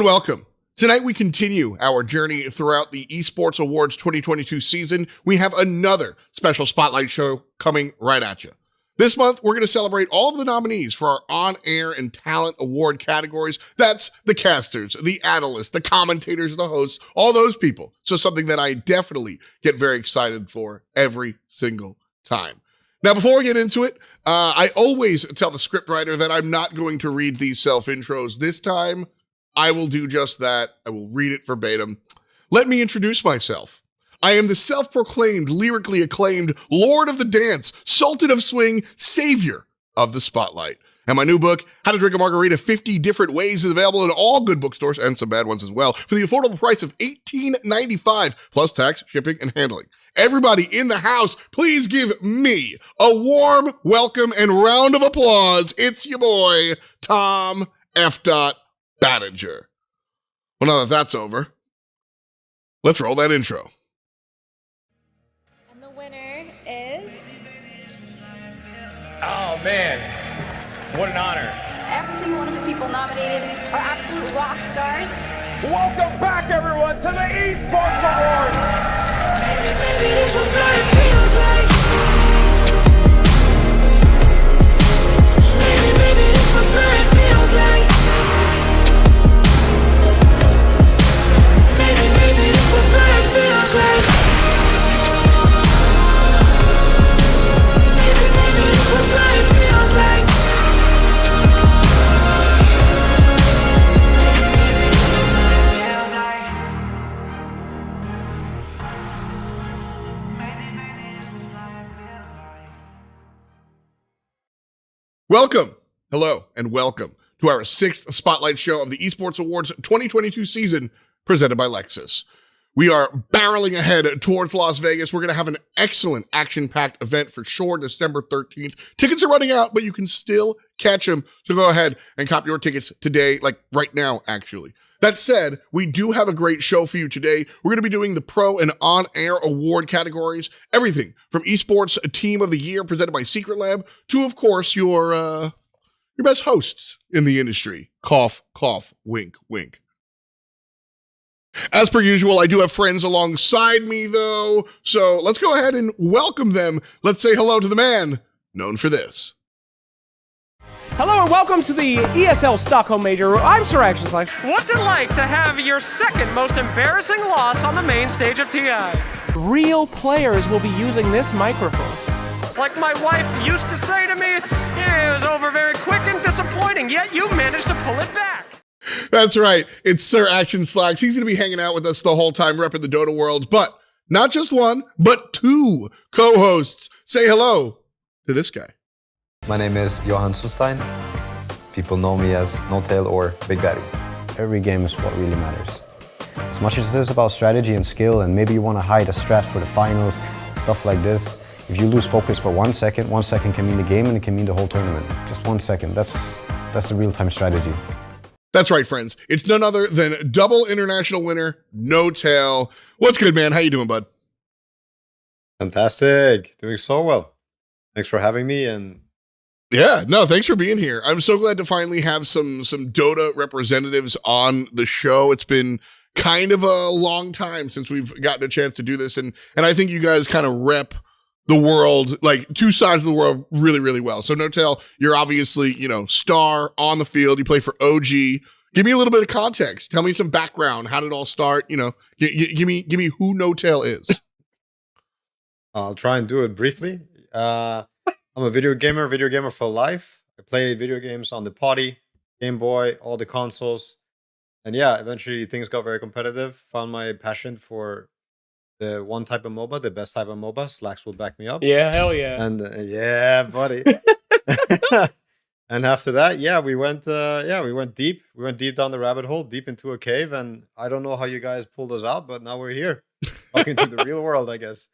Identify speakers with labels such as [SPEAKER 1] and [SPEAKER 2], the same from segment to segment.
[SPEAKER 1] Hello and welcome. Tonight we continue our journey throughout the Esports Awards 2022 season. We have another special spotlight show coming right at you. This month, we're going to celebrate all of the nominees for our on-air and talent award categories. That's the casters, the analysts, the commentators, the hosts, all those people. So something that I definitely get very excited for every single time. Now, before we get into it, I always tell the scriptwriter that I'm not going to read these self-intros. This time, I will do just that. I will read it verbatim. Let me introduce myself. I am the self-proclaimed, lyrically acclaimed Lord of the Dance, Sultan of Swing, Savior of the Spotlight. And my new book, How to Drink a Margarita 50 Different Ways, is available in all good bookstores and some bad ones as well for the affordable price of $18.95 plus tax, shipping, and handling. Everybody in the house, please give me a warm welcome and round of applause. It's your boy, Tom F. Battinger. Well, now that that's over, let's roll that intro.
[SPEAKER 2] And the winner is...
[SPEAKER 3] Oh, man. What an honor.
[SPEAKER 2] Every single one of the people nominated are absolute rock stars.
[SPEAKER 3] Welcome back, everyone, to the Esports Awards.
[SPEAKER 4] Maybe this what flying feels like. Maybe this what flying feels like. Maybe this what flying feels like. Maybe this what flying feels like.
[SPEAKER 1] Welcome, hello, and welcome to our sixth spotlight show of the Esports Awards 2022 season presented by Lexus. We are barreling ahead towards Las Vegas. We're going to have an excellent action-packed event for sure, December 13th. Tickets are running out, but you can still catch them. So go ahead and cop your tickets today, like right now, actually. That said, we do have a great show for you today. We're going to be doing the Pro and On-Air Award categories. Everything from Esports Team of the Year presented by Secret Lab to, of course, your best hosts in the industry. Cough, cough, wink, wink. As per usual, I do have friends alongside me, though. So let's go ahead and welcome them. Let's say hello to the man known for this.
[SPEAKER 5] Hello and welcome to the ESL Stockholm Major. I'm Sir Action Slash.
[SPEAKER 6] What's it like to have your second most embarrassing loss on the main stage of TI?
[SPEAKER 5] Real players will be using this microphone.
[SPEAKER 6] Like my wife used to say to me, it was over very quick and disappointing, yet you managed to pull it back.
[SPEAKER 1] That's right. It's Sir Action Slacks. He's going to be hanging out with us the whole time, repping the Dota world. But not just one, but two co-hosts. Say hello to this guy.
[SPEAKER 7] My name is Johan Sustein. People know me as No-Tail or Big Daddy. Every game is what really matters. As much as it is about strategy and skill, and maybe you want to hide a strat for the finals, stuff like this, if you lose focus for 1 second, 1 second can mean the game and it can mean the whole tournament. Just 1 second. That's the real-time strategy.
[SPEAKER 1] That's right, friends. It's none other than double international winner, No-Tail. What's good, man? How you doing, bud?
[SPEAKER 7] Fantastic. Doing so well. Thanks for having me. And
[SPEAKER 1] yeah, no, thanks for being here. I'm so glad to finally have some Dota representatives on the show. It's been kind of a long time since we've gotten a chance to do this. And I think you guys kind of rep the world, like two sides of the world really, really well. So No-Tail, you're obviously, star on the field. You play for OG. Give me a little bit of context. Tell me some background. How did it all start? Give me who No-Tail is.
[SPEAKER 7] I'll try and do it briefly. I'm a video gamer for life. I play video games on the Potty, Game Boy, all the consoles. And yeah, eventually things got very competitive. Found my passion for the one type of MOBA, the best type of MOBA. Slacks will back me up.
[SPEAKER 5] Yeah, hell yeah.
[SPEAKER 7] And yeah, buddy. And after that, we went deep. We went deep down the rabbit hole, deep into a cave. And I don't know how you guys pulled us out, but now we're here. Talking to the real world, I guess.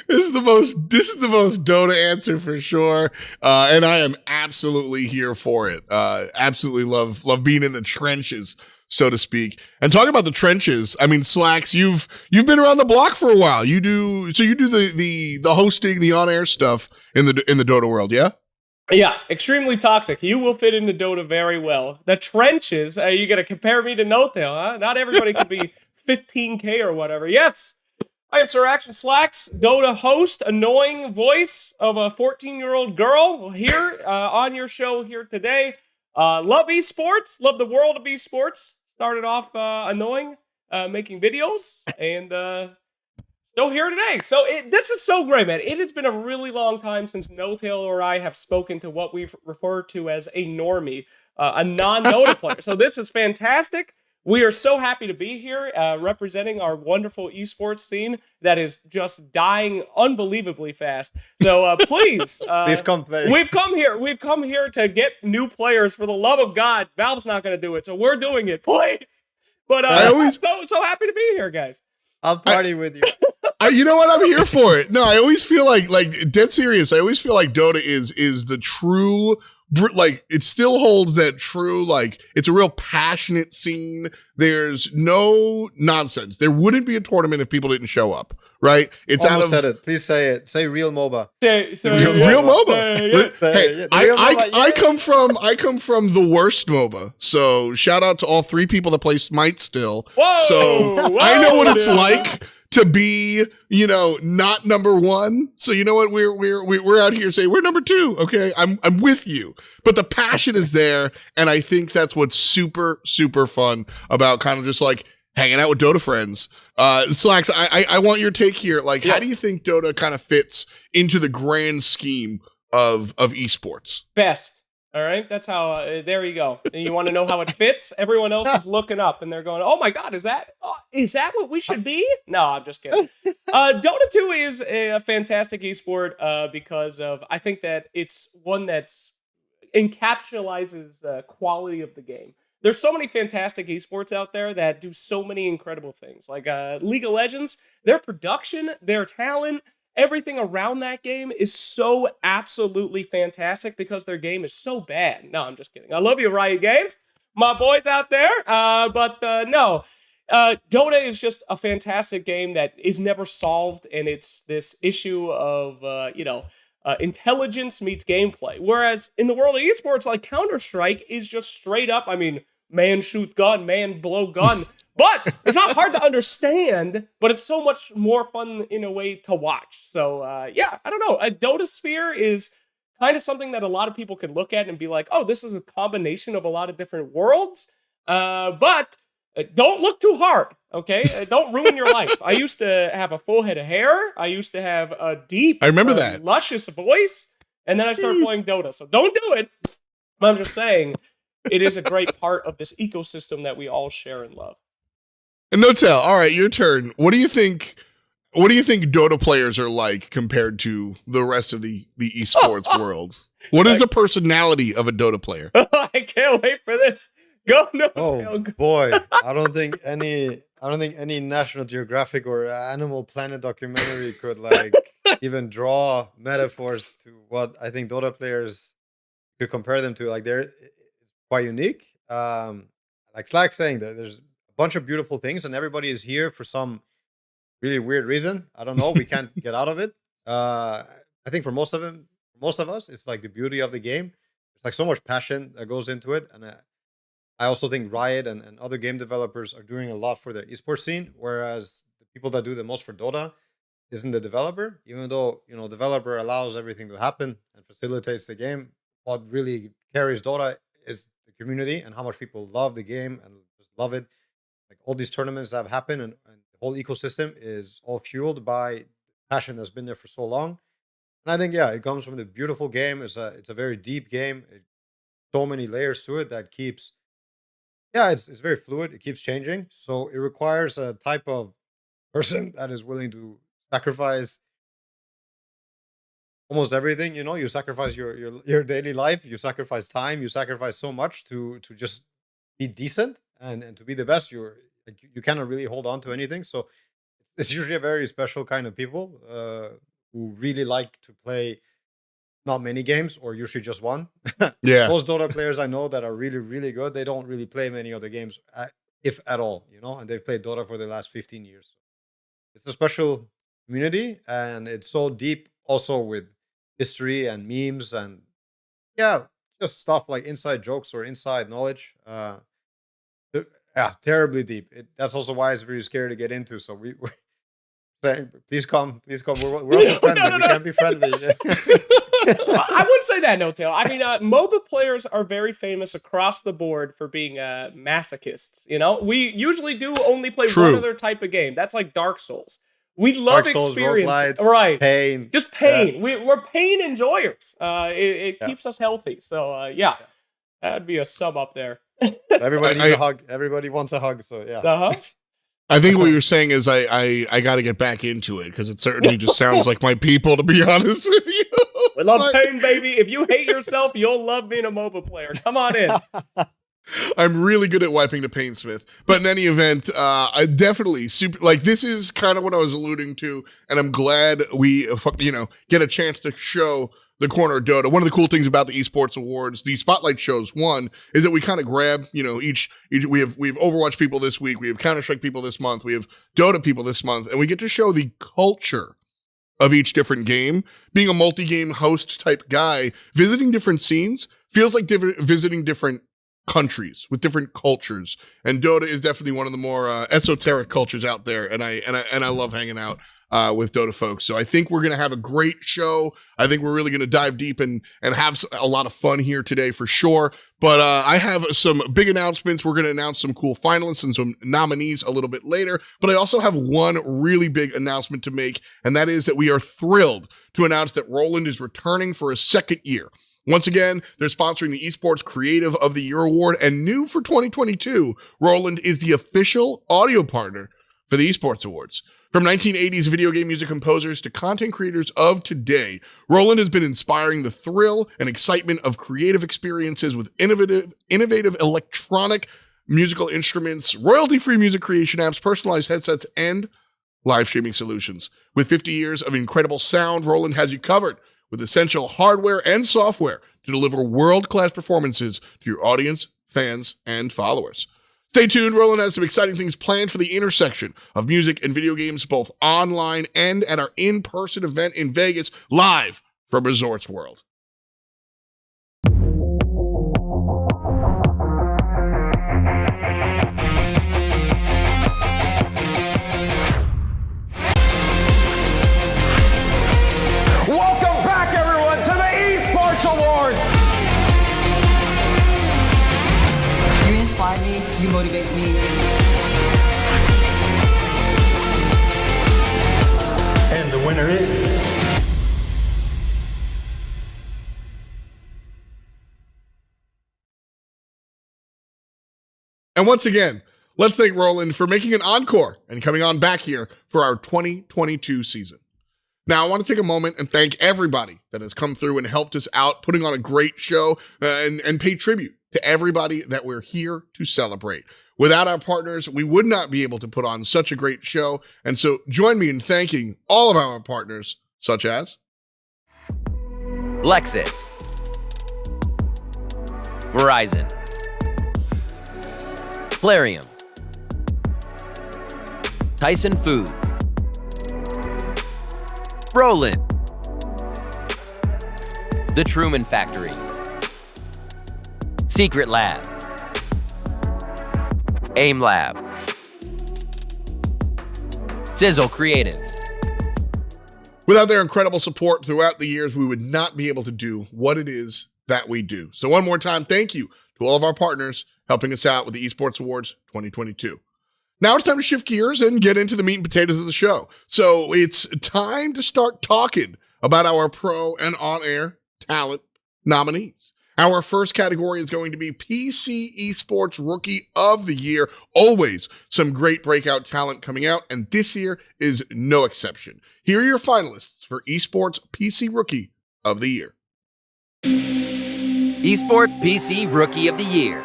[SPEAKER 1] This is the most Dota answer for sure. And I am absolutely here for it. Absolutely love being in the trenches, so to speak. And talking about the trenches, I mean, Slacks, you've been around the block for a while. You do the hosting, the on-air stuff in the Dota world, yeah?
[SPEAKER 5] Yeah, extremely toxic. You will fit into Dota very well. The trenches, you gonna compare me to No-Tail, huh? Not everybody could be 15K or whatever. Yes, I am Sir Action Slacks, Dota host, annoying voice of a 14-year-old girl here on your show here today. Love esports, love the world of esports. Started off annoying, making videos, and still here today. So this is so great, man. It has been a really long time since No-Tail or I have spoken to what we refer to as a normie, a non-Dota player. So this is fantastic. We are so happy to be here representing our wonderful esports scene that is just dying unbelievably fast. So please,
[SPEAKER 7] Please come play.
[SPEAKER 5] We've come here to get new players. For the love of God, Valve's not going to do it, so we're doing it, please. But so happy to be here, guys.
[SPEAKER 7] I'll party with you.
[SPEAKER 1] You know what? I'm here for it. No, I always feel like dead serious. I always feel like Dota is the true, like, it still holds that true, like, it's a real passionate scene. There's no nonsense. There wouldn't be a tournament if people didn't show up, right? It's
[SPEAKER 7] Almost said it. Please say it. Say real MOBA.
[SPEAKER 1] Real MOBA. Hey, I come from the worst MOBA. So shout out to all three people that play Smite still. So I know what it's like to be, not number one. So you know what? We're out here saying we're number two. Okay. I'm with you, but the passion is there. And I think that's what's super, super fun about kind of just like hanging out with Dota friends. Slacks, I want your take here. Like, how do you think Dota kind of fits into the grand scheme of esports?
[SPEAKER 5] Best. All right, that's how. There you go. And you want to know how it fits? Everyone else is looking up and they're going, "Oh my God, is that what we should be?" No, I'm just kidding. Dota 2 is a fantastic esport because of, I think that it's one that's encapsulates quality of the game. There's so many fantastic esports out there that do so many incredible things, like League of Legends. Their production, their talent, everything around that game is so absolutely fantastic because their game is so bad. No, I'm just kidding. I love you, Riot Games, my boys out there. But no, Dota is just a fantastic game that is never solved, and it's this issue of intelligence meets gameplay. Whereas in the world of esports, like Counter-Strike is just straight up, I mean, man shoot gun, man blow gun. But it's not hard to understand, but it's so much more fun in a way to watch. So, I don't know. A Dota Sphere is kind of something that a lot of people can look at and be like, oh, this is a combination of a lot of different worlds. But don't look too hard, okay? Don't ruin your life. I used to have a full head of hair. I used to have a deep,
[SPEAKER 1] I remember that,
[SPEAKER 5] luscious voice. And then I started playing Dota. So don't do it. But I'm just saying, it is a great part of this ecosystem that we all share and love.
[SPEAKER 1] And No-Tail, all right, your turn. What do you think Dota players are like compared to the rest of the esports world? What is the personality of a Dota player?
[SPEAKER 5] I can't wait for this. Go No-Tail.
[SPEAKER 7] Oh boy, I don't think any National Geographic or Animal Planet documentary could like even draw metaphors to what I think Dota players could compare them to. Like, they're quite unique. Like Slack saying, there's bunch of beautiful things, and everybody is here for some really weird reason. I don't know. We can't get out of it. I think for most of us, it's like the beauty of the game. It's like so much passion that goes into it, and I also think Riot and other game developers are doing a lot for the esports scene. Whereas the people that do the most for Dota isn't the developer, even though developer allows everything to happen and facilitates the game. What really carries Dota is the community and how much people love the game and just love it. Like, all these tournaments that have happened and the whole ecosystem is all fueled by passion that's been there for so long. And I think, it comes from the beautiful game. It's a very deep game. So many layers to it that keeps, it's very fluid. It keeps changing. So it requires a type of person that is willing to sacrifice almost everything. You sacrifice your daily life. You sacrifice time. You sacrifice so much to just be decent and to be the best. You cannot really hold on to anything. So it's usually a very special kind of people who really like to play not many games, or usually just one.
[SPEAKER 1] Yeah.
[SPEAKER 7] Most Dota players I know that are really, really good, they don't really play many other games, if at all, and they've played Dota for the last 15 years. It's a special community, and it's so deep also with history and memes and
[SPEAKER 8] Yeah, just stuff like inside jokes or inside knowledge. Yeah, terribly deep. That's also why it's really scary to get into. So we're saying, please come. We're also friendly. We can't be friendly.
[SPEAKER 5] I wouldn't say that, No Tail. I mean, MOBA players are very famous across the board for being masochists. You know, we usually do only play one other type of game. That's like Dark Souls. We love experience, right?
[SPEAKER 8] Pain,
[SPEAKER 5] just pain. Yeah. We're pain enjoyers. It keeps us healthy. So yeah, that'd be a sum up there.
[SPEAKER 8] Everybody needs a hug. Everybody wants a hug. So yeah.
[SPEAKER 1] I think what you're saying is I got to get back into it because it certainly just sounds like my people, to be honest with you.
[SPEAKER 5] We love pain, baby. If you hate yourself, you'll love being a MOBA player. Come on in.
[SPEAKER 1] I'm really good at wiping the paint, Smith. But in any event, I definitely this is kind of what I was alluding to, and I'm glad we get a chance to show the corner of Dota. One of the cool things about the Esports Awards, the spotlight shows, one is that we kind of grab, each we have Overwatch people this week, we have Counter-Strike people this month, we have Dota people this month, and we get to show the culture of each different game. Being a multi-game host type guy, visiting different scenes feels like visiting different countries with different cultures, and Dota is definitely one of the more esoteric cultures out there, and I love hanging out with Dota folks. So I think we're going to have a great show. I think we're really going to dive deep and have a lot of fun here today for sure. But I have some big announcements. We're going to announce some cool finalists and some nominees a little bit later. But I also have one really big announcement to make, and that is that we are thrilled to announce that Roland is returning for a second year. Once again, they're sponsoring the Esports Creative of the Year Award, and new for 2022, Roland is the official audio partner for the Esports Awards. From 1980s video game music composers to content creators of today, Roland has been inspiring the thrill and excitement of creative experiences with innovative electronic musical instruments, royalty-free music creation apps, personalized headsets, and live streaming solutions. With 50 years of incredible sound, Roland has you covered with essential hardware and software to deliver world-class performances to your audience, fans, and followers. Stay tuned. Roland has some exciting things planned for the intersection of music and video games, both online and at our in-person event in Vegas, live from Resorts World.
[SPEAKER 3] Welcome back, everyone, to the Esports Awards.
[SPEAKER 9] You inspire me, you motivate me.
[SPEAKER 4] And the winner is...
[SPEAKER 1] And once again, let's thank Roland for making an encore and coming on back here for our 2022 season. Now, I want to take a moment and thank everybody that has come through and helped us out, putting on a great show and pay tribute to everybody that we're here to celebrate. Without our partners, we would not be able to put on such a great show. And so join me in thanking all of our partners, such as
[SPEAKER 10] Lexus, Verizon, Clarium, Tyson Foods, Roland, The Truman Factory, Secret Lab, AIM Lab, Sizzle Creative.
[SPEAKER 1] Without their incredible support throughout the years, we would not be able to do what it is that we do. So one more time, thank you to all of our partners helping us out with the Esports Awards 2022. Now it's time to shift gears and get into the meat and potatoes of the show. So it's time to start talking about our pro and on-air talent nominees. Our first category is going to be PC Esports Rookie of the Year. Always some great breakout talent coming out, and this year is no exception. Here are your finalists for Esports PC Rookie of the Year.
[SPEAKER 10] Esports PC Rookie of the Year.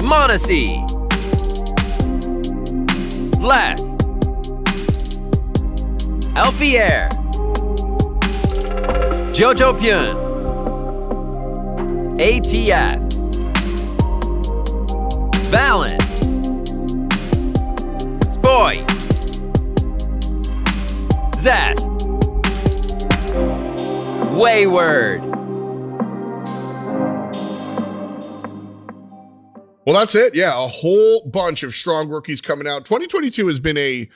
[SPEAKER 10] Monacy, Les, Alfier, Jojo Pyun, ATF, Valen, Spoy, Zest, Wayward.
[SPEAKER 1] Well, that's it. Yeah, a whole bunch of strong rookies coming out. 2022 has been a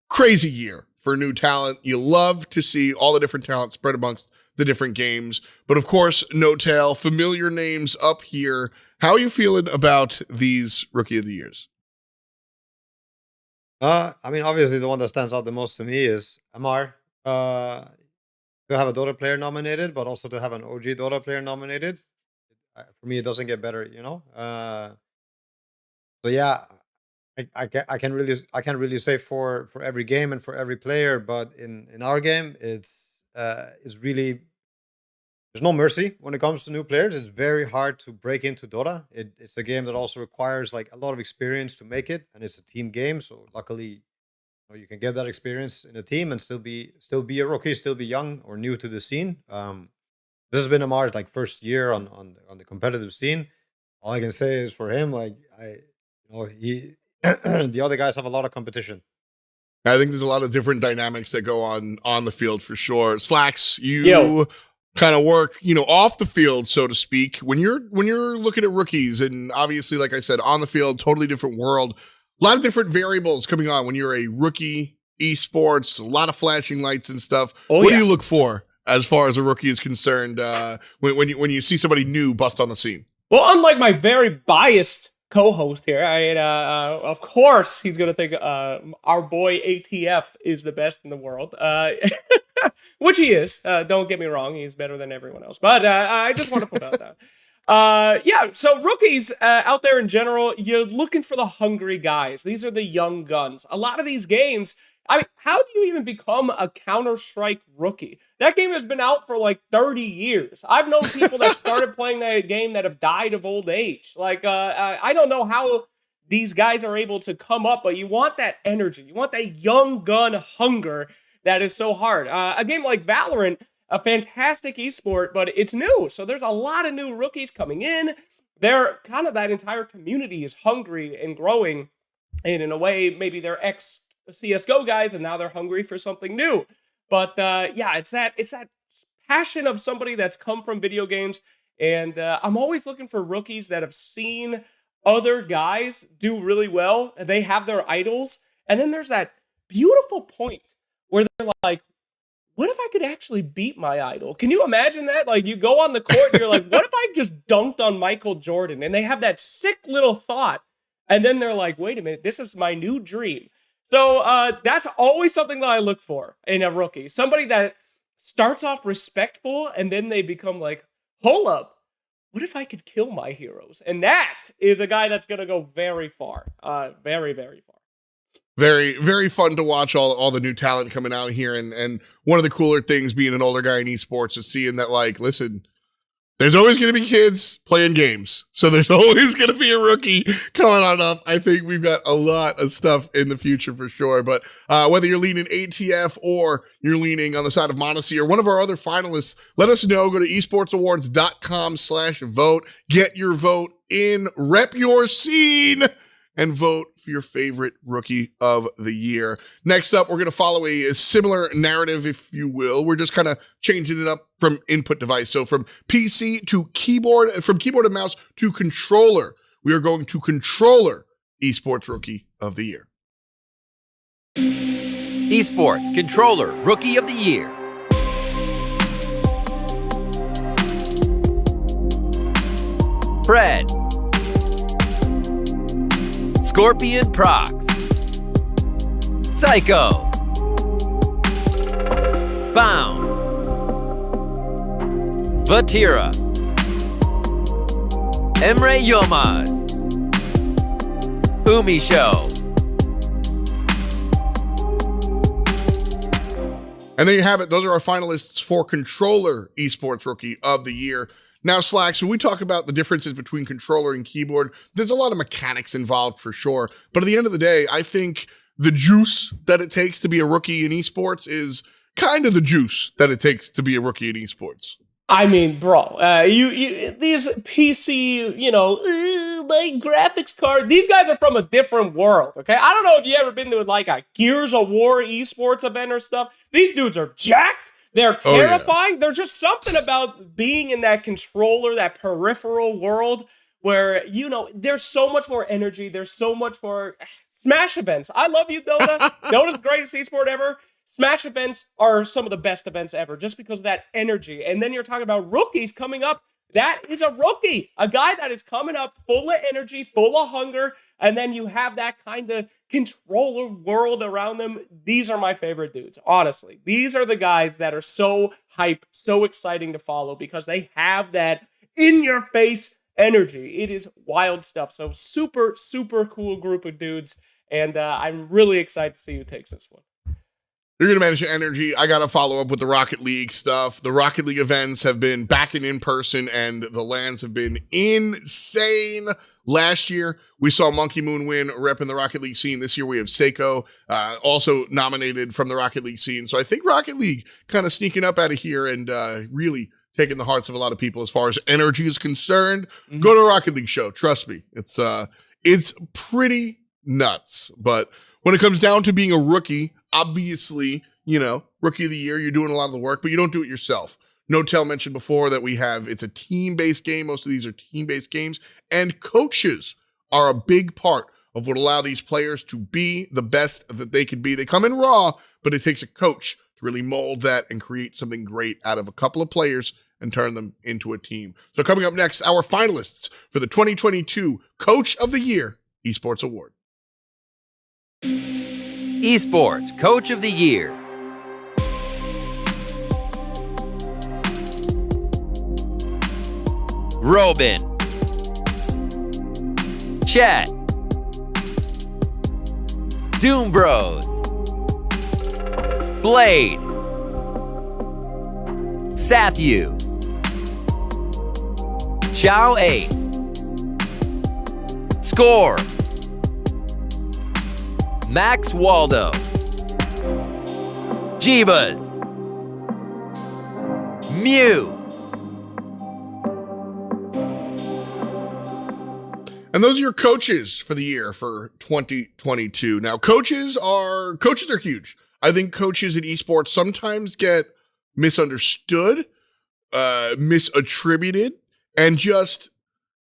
[SPEAKER 1] crazy year for new talent. You love to see all the different talent spread amongst the different games. But of course, No Tail, familiar names up here. How are you feeling about these Rookie of the Years?
[SPEAKER 8] I mean, obviously, the one that stands out the most to me is Amar. To have a Dota player nominated, but also to have an OG Dota player nominated. For me, it doesn't get better, you know. So yeah, I can't really say for every game and for every player, but in our game, it's really, there's no mercy when it comes to new players. It's very hard to break into Dota. It's a game that also requires like a lot of experience to make it, and it's a team game. So luckily, you can get that experience in a team and still be a rookie, still be young or new to the scene. This has been Amar's like first year on the competitive scene. All I can say is for him, like he the other guys have a lot of competition.
[SPEAKER 1] I think there's a lot of different dynamics that go on the field for sure. Slacks, you kind of work, off the field, so to speak. When you're looking at rookies, and obviously, like I said, on the field, totally different world. A lot of different variables coming on when you're a rookie esports, a lot of flashing lights and stuff. What do you look for as far as a rookie is concerned when you see somebody new bust on the scene?
[SPEAKER 5] Well, unlike my very biased co-host here, of course he's going to think our boy ATF is the best in the world, which he is. Don't get me wrong, he's better than everyone else. But I just want to put out that. So rookies out there in general, you're looking for the hungry guys. These are the young guns. A lot of these games, I mean, how do you even become a Counter-Strike rookie? That game has been out for like 30 years. I've known people that started playing that game that have died of old age. Like, I don't know how these guys are able to come up, but you want that energy. You want that young gun hunger that is so hard. A game like Valorant, a fantastic esport, but it's new. So there's a lot of new rookies coming in. That entire community is hungry and growing. And in a way, maybe they're ex-CSGO guys and now they're hungry for something new. But it's that passion of somebody that's come from video games. And I'm always looking for rookies that have seen other guys do really well. And they have their idols. And then there's that beautiful point where they're like, what if I could actually beat my idol? Can you imagine that? Like, you go on the court and you're like, what if I just dunked on Michael Jordan? And they have that sick little thought. And then they're like, wait a minute, this is my new dream. So that's always something that I look for in a rookie. Somebody that starts off respectful and then they become like, hold up, what if I could kill my heroes? And that is a guy that's going to go very far. Very, very far.
[SPEAKER 1] Very, very fun to watch all the new talent coming out here. And one of the cooler things being an older guy in esports is seeing that, like, listen, there's always going to be kids playing games. So there's always going to be a rookie coming on up. I think we've got a lot of stuff in the future for sure. But whether you're leaning ATF or you're leaning on the side of Monacy or one of our other finalists, let us know. Go to esportsawards.com/vote. Get your vote in. Rep your scene. And vote for your favorite rookie of the year. Next up, we're going to follow a similar narrative, if you will. We're just kind of changing it up from input device. So from PC to keyboard, from keyboard and mouse to controller, we are going to controller Esports Rookie of the Year.
[SPEAKER 10] Esports Controller Rookie of the Year. Fred. Scorpion Prox. Psycho. Bound. Vatira. Emre Yilmaz. Umi Show.
[SPEAKER 1] And there you have it. Those are our finalists for Controller Esports Rookie of the Year. Now, Slacks, when we talk about the differences between controller and keyboard, there's a lot of mechanics involved for sure. But at the end of the day, I think the juice that it takes to be a rookie in esports is kind of the juice that it takes to be a rookie in esports.
[SPEAKER 5] I mean, bro, you these PC, my graphics card, these guys are from a different world, okay? I don't know if you ever been to like a Gears of War esports event or stuff. These dudes are jacked. They're
[SPEAKER 1] Oh, yeah.
[SPEAKER 5] terrifying. There's just something about being in that controller, that peripheral world where, there's so much more energy. There's so much more Smash events. I love you, Dota. Dota's the greatest esport ever. Smash events are some of the best events ever just because of that energy. And then you're talking about rookies coming up. That is a rookie, a guy that is coming up full of energy, full of hunger, and then you have that kind of controller world around them. These are my favorite dudes, honestly. These are the guys that are so hype, so exciting to follow because they have that in-your-face energy. It is wild stuff. So super, super cool group of dudes, and I'm really excited to see who takes this one.
[SPEAKER 1] You're going to manage your energy. I got to follow up with the Rocket League stuff. The Rocket League events have been back in person, and the lands have been insane. Last year, we saw Monkey Moon win, repping the Rocket League scene. This year, we have Seiko, also nominated from the Rocket League scene. So I think Rocket League kind of sneaking up out of here and really taking the hearts of a lot of people as far as energy is concerned.
[SPEAKER 5] Mm-hmm.
[SPEAKER 1] Go to a Rocket League show. Trust me. It's pretty nuts. But when it comes down to being a rookie, obviously, rookie of the year, you're doing a lot of the work, but you don't do it yourself. Notel mentioned before that it's a team-based game. Most of these are team-based games, and coaches are a big part of what allow these players to be the best that they can be. They come in raw, but it takes a coach to really mold that and create something great out of a couple of players and turn them into a team. So coming up next, our finalists for the 2022 Coach of the Year Esports Award.
[SPEAKER 10] Esports Coach of the Year. Robin. Chet. Doom Bros. Blade. Sathu. Chow 8. Score. Max Waldo. Jeebas. Mew.
[SPEAKER 1] And those are your coaches for the year for 2022. Now, coaches are huge. I think coaches in esports sometimes get misunderstood, misattributed, and just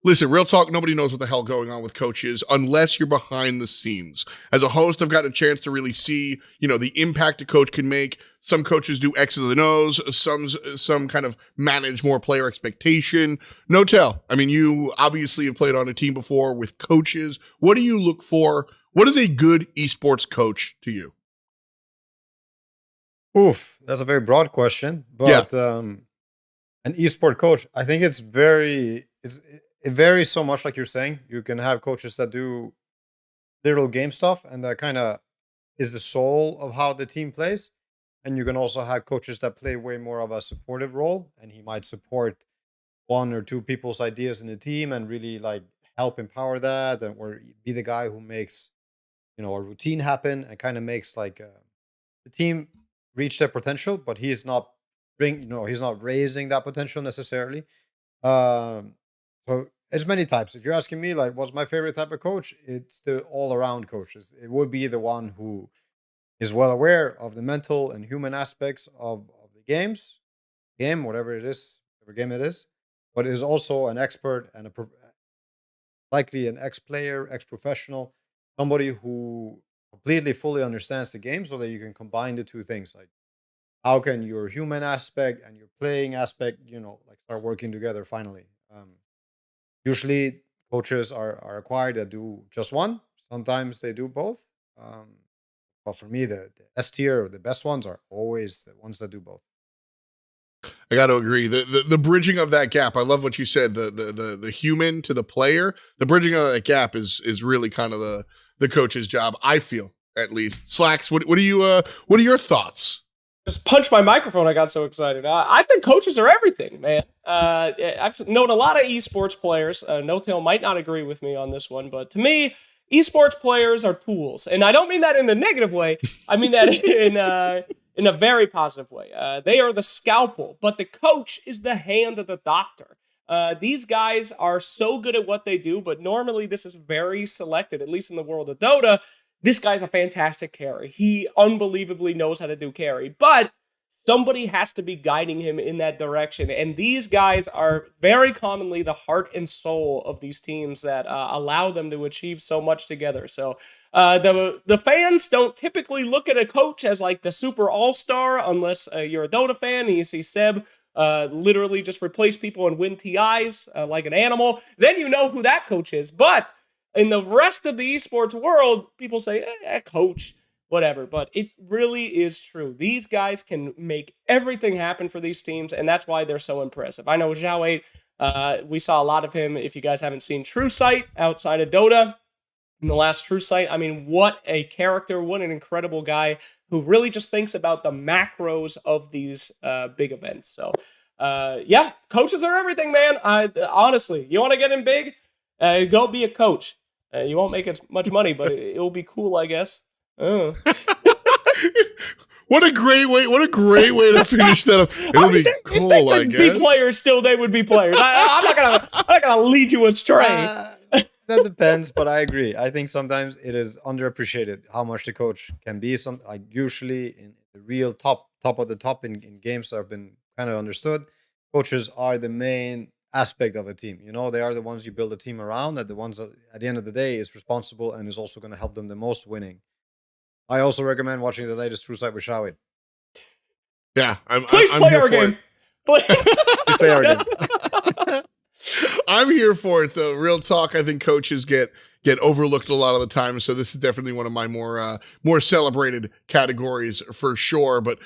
[SPEAKER 1] listen, real talk, nobody knows what the hell going on with coaches unless you're behind the scenes. As a host, I've gotten a chance to really see, the impact a coach can make. Some coaches do X's and O's. Some kind of manage more player expectation. Notel, you obviously have played on a team before with coaches. What do you look for? What is a good esports coach to you?
[SPEAKER 8] Oof, that's a very broad question. But an esport coach, I think it varies so much, like you're saying. You can have coaches that do literal game stuff, and that kind of is the soul of how the team plays. And you can also have coaches that play way more of a supportive role, and he might support one or two people's ideas in the team and really help empower that, or be the guy who makes a routine happen and kind of makes the team reach their potential, but he's not raising that potential necessarily. So there's many types. If you're asking me what's my favorite type of coach, it's the all-around coaches. It would be the one who is well aware of the mental and human aspects of the game, whatever it is, whatever game it is, but is also an expert and likely an ex-player, ex-professional, somebody who completely fully understands the game, so that you can combine the two things. How can your human aspect and your playing aspect, start working together finally? Usually coaches are acquired that do just one. Sometimes they do both. But for me, the S tier or the best ones are always the ones that do both.
[SPEAKER 1] I got to agree. The bridging of that gap. I love what you said. The human to the player. The bridging of that gap is really kind of the coach's job. I feel, at least. Slacks. What are your thoughts?
[SPEAKER 5] Just punched my microphone. I got so excited. I think coaches are everything, man. I've known a lot of esports players. Notail might not agree with me on this one, but to me, esports players are tools, and I don't mean that in a negative way. I mean that in a very positive way. They are the scalpel, but the coach is the hand of the doctor. These guys are so good at what they do, but normally this is very selected, at least in the world of Dota. This guy's a fantastic carry. He unbelievably knows how to do carry, but somebody has to be guiding him in that direction. And these guys are very commonly the heart and soul of these teams that allow them to achieve so much together. So the fans don't typically look at a coach as like the super all-star unless you're a Dota fan and you see Seb literally just replace people and win TIs like an animal. Then you know who that coach is. But in the rest of the esports world, people say, coach, whatever. But it really is true. These guys can make everything happen for these teams, and that's why they're so impressive. I know Zhao 8, we saw a lot of him. If you guys haven't seen True Sight outside of Dota, in the last True Sight, I mean, what a character, what an incredible guy who really just thinks about the macros of these big events. So, yeah, coaches are everything, man. Honestly, you want to get in big? Go be a coach. You won't make as much money, but it'll be cool, I guess.
[SPEAKER 1] What a great way! What a great way to finish that up. It'll be cool,
[SPEAKER 5] if they
[SPEAKER 1] I
[SPEAKER 5] could
[SPEAKER 1] guess.
[SPEAKER 5] be players, still they would be players. I'm not gonna lead you astray.
[SPEAKER 8] That depends, but I agree. I think sometimes it is underappreciated how much the coach can be. Usually in the real top of the top in games that have been kind of understood, coaches are the main aspect of a team. You know, they are the ones you build a team around, and the ones that at the end of the day is responsible and is also going to help them the most winning. I also recommend watching the latest True Sight with Shawit.
[SPEAKER 1] Yeah, I'm
[SPEAKER 5] Please
[SPEAKER 1] I'm
[SPEAKER 5] play
[SPEAKER 1] here
[SPEAKER 5] our
[SPEAKER 1] for
[SPEAKER 5] game.
[SPEAKER 8] Please play our game.
[SPEAKER 1] I'm here for it, though. Real talk. I think coaches get overlooked a lot of the time, so this is definitely one of my more celebrated categories for sure. But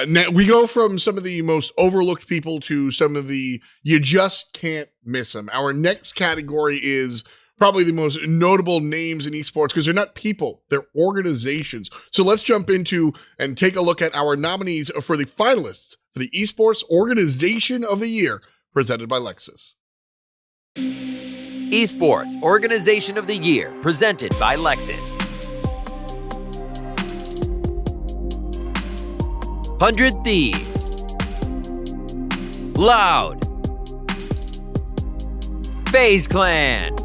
[SPEAKER 1] now we go from some of the most overlooked people to some of the you just can't miss them. Our next category is probably the most notable names in esports because they're not people, they're organizations. So let's jump into and take a look at our nominees for the finalists for the Esports Organization of the Year, presented by Lexus.
[SPEAKER 10] Esports Organization of the Year, presented by Lexus. 100 Thieves. Loud. FaZe Clan.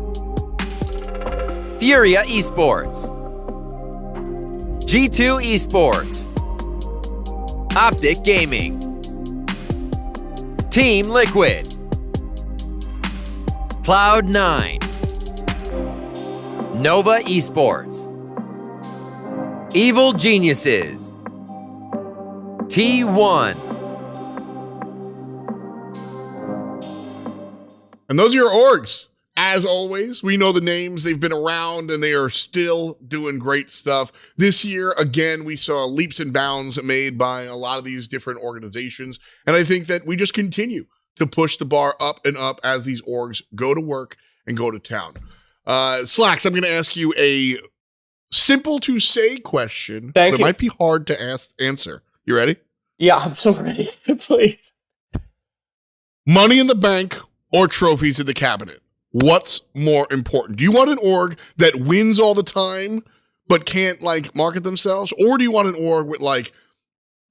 [SPEAKER 10] Furia Esports. G2 Esports. Optic Gaming. Team Liquid. Cloud9. Nova Esports. Evil Geniuses. T1.
[SPEAKER 1] And those are your orgs. As always, we know the names. They've been around and they are still doing great stuff. This year, again, we saw leaps and bounds made by a lot of these different organizations. And I think that we just continue to push the bar up and up as these orgs go to work and go to town. Slacks, I'm going to ask you a simple to say question,
[SPEAKER 5] Thank
[SPEAKER 1] but
[SPEAKER 5] you.
[SPEAKER 1] it might be hard to answer. You ready?
[SPEAKER 5] Yeah, I'm so ready. Please.
[SPEAKER 1] Money in the bank or trophies in the cabinet? What's more important? Do you want an org that wins all the time but can't like market themselves? Or do you want an org with like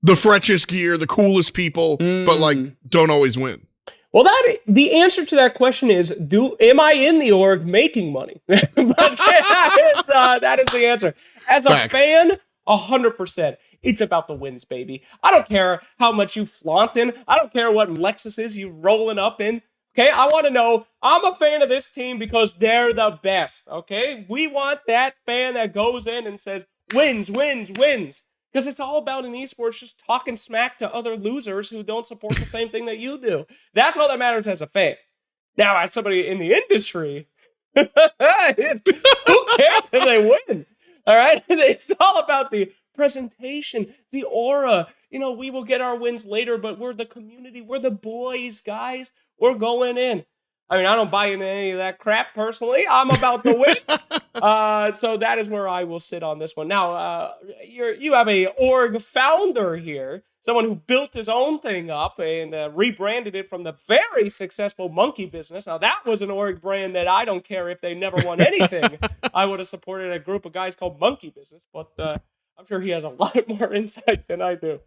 [SPEAKER 1] the freshest gear, the coolest people, but like don't always win?
[SPEAKER 5] Well, the answer to that question is: am I in the org making money? But that is the answer. As a
[SPEAKER 1] Facts.
[SPEAKER 5] fan, 100%. It's about the wins, baby. I don't care how much you flaunt in. I don't care what Lexus is you rolling up in. Okay, I want to know, I'm a fan of this team because they're the best, okay? We want that fan that goes in and says, wins, wins, wins. Because it's all about in esports just talking smack to other losers who don't support the same thing that you do. That's all that matters as a fan. Now, as somebody in the industry, who cares if they win? All right? It's all about the presentation, the aura. You know, we will get our wins later, but we're the community. We're the boys, guys. We're going in. I mean, I don't buy into any of that crap personally. I'm about the wins. So that is where I will sit on this one. Now, you have a org founder here, someone who built his own thing up and rebranded it from the very successful Monkey Business. Now, that was an org brand that I don't care if they never won anything. I would have supported a group of guys called Monkey Business, but I'm sure he has a lot more insight than I do.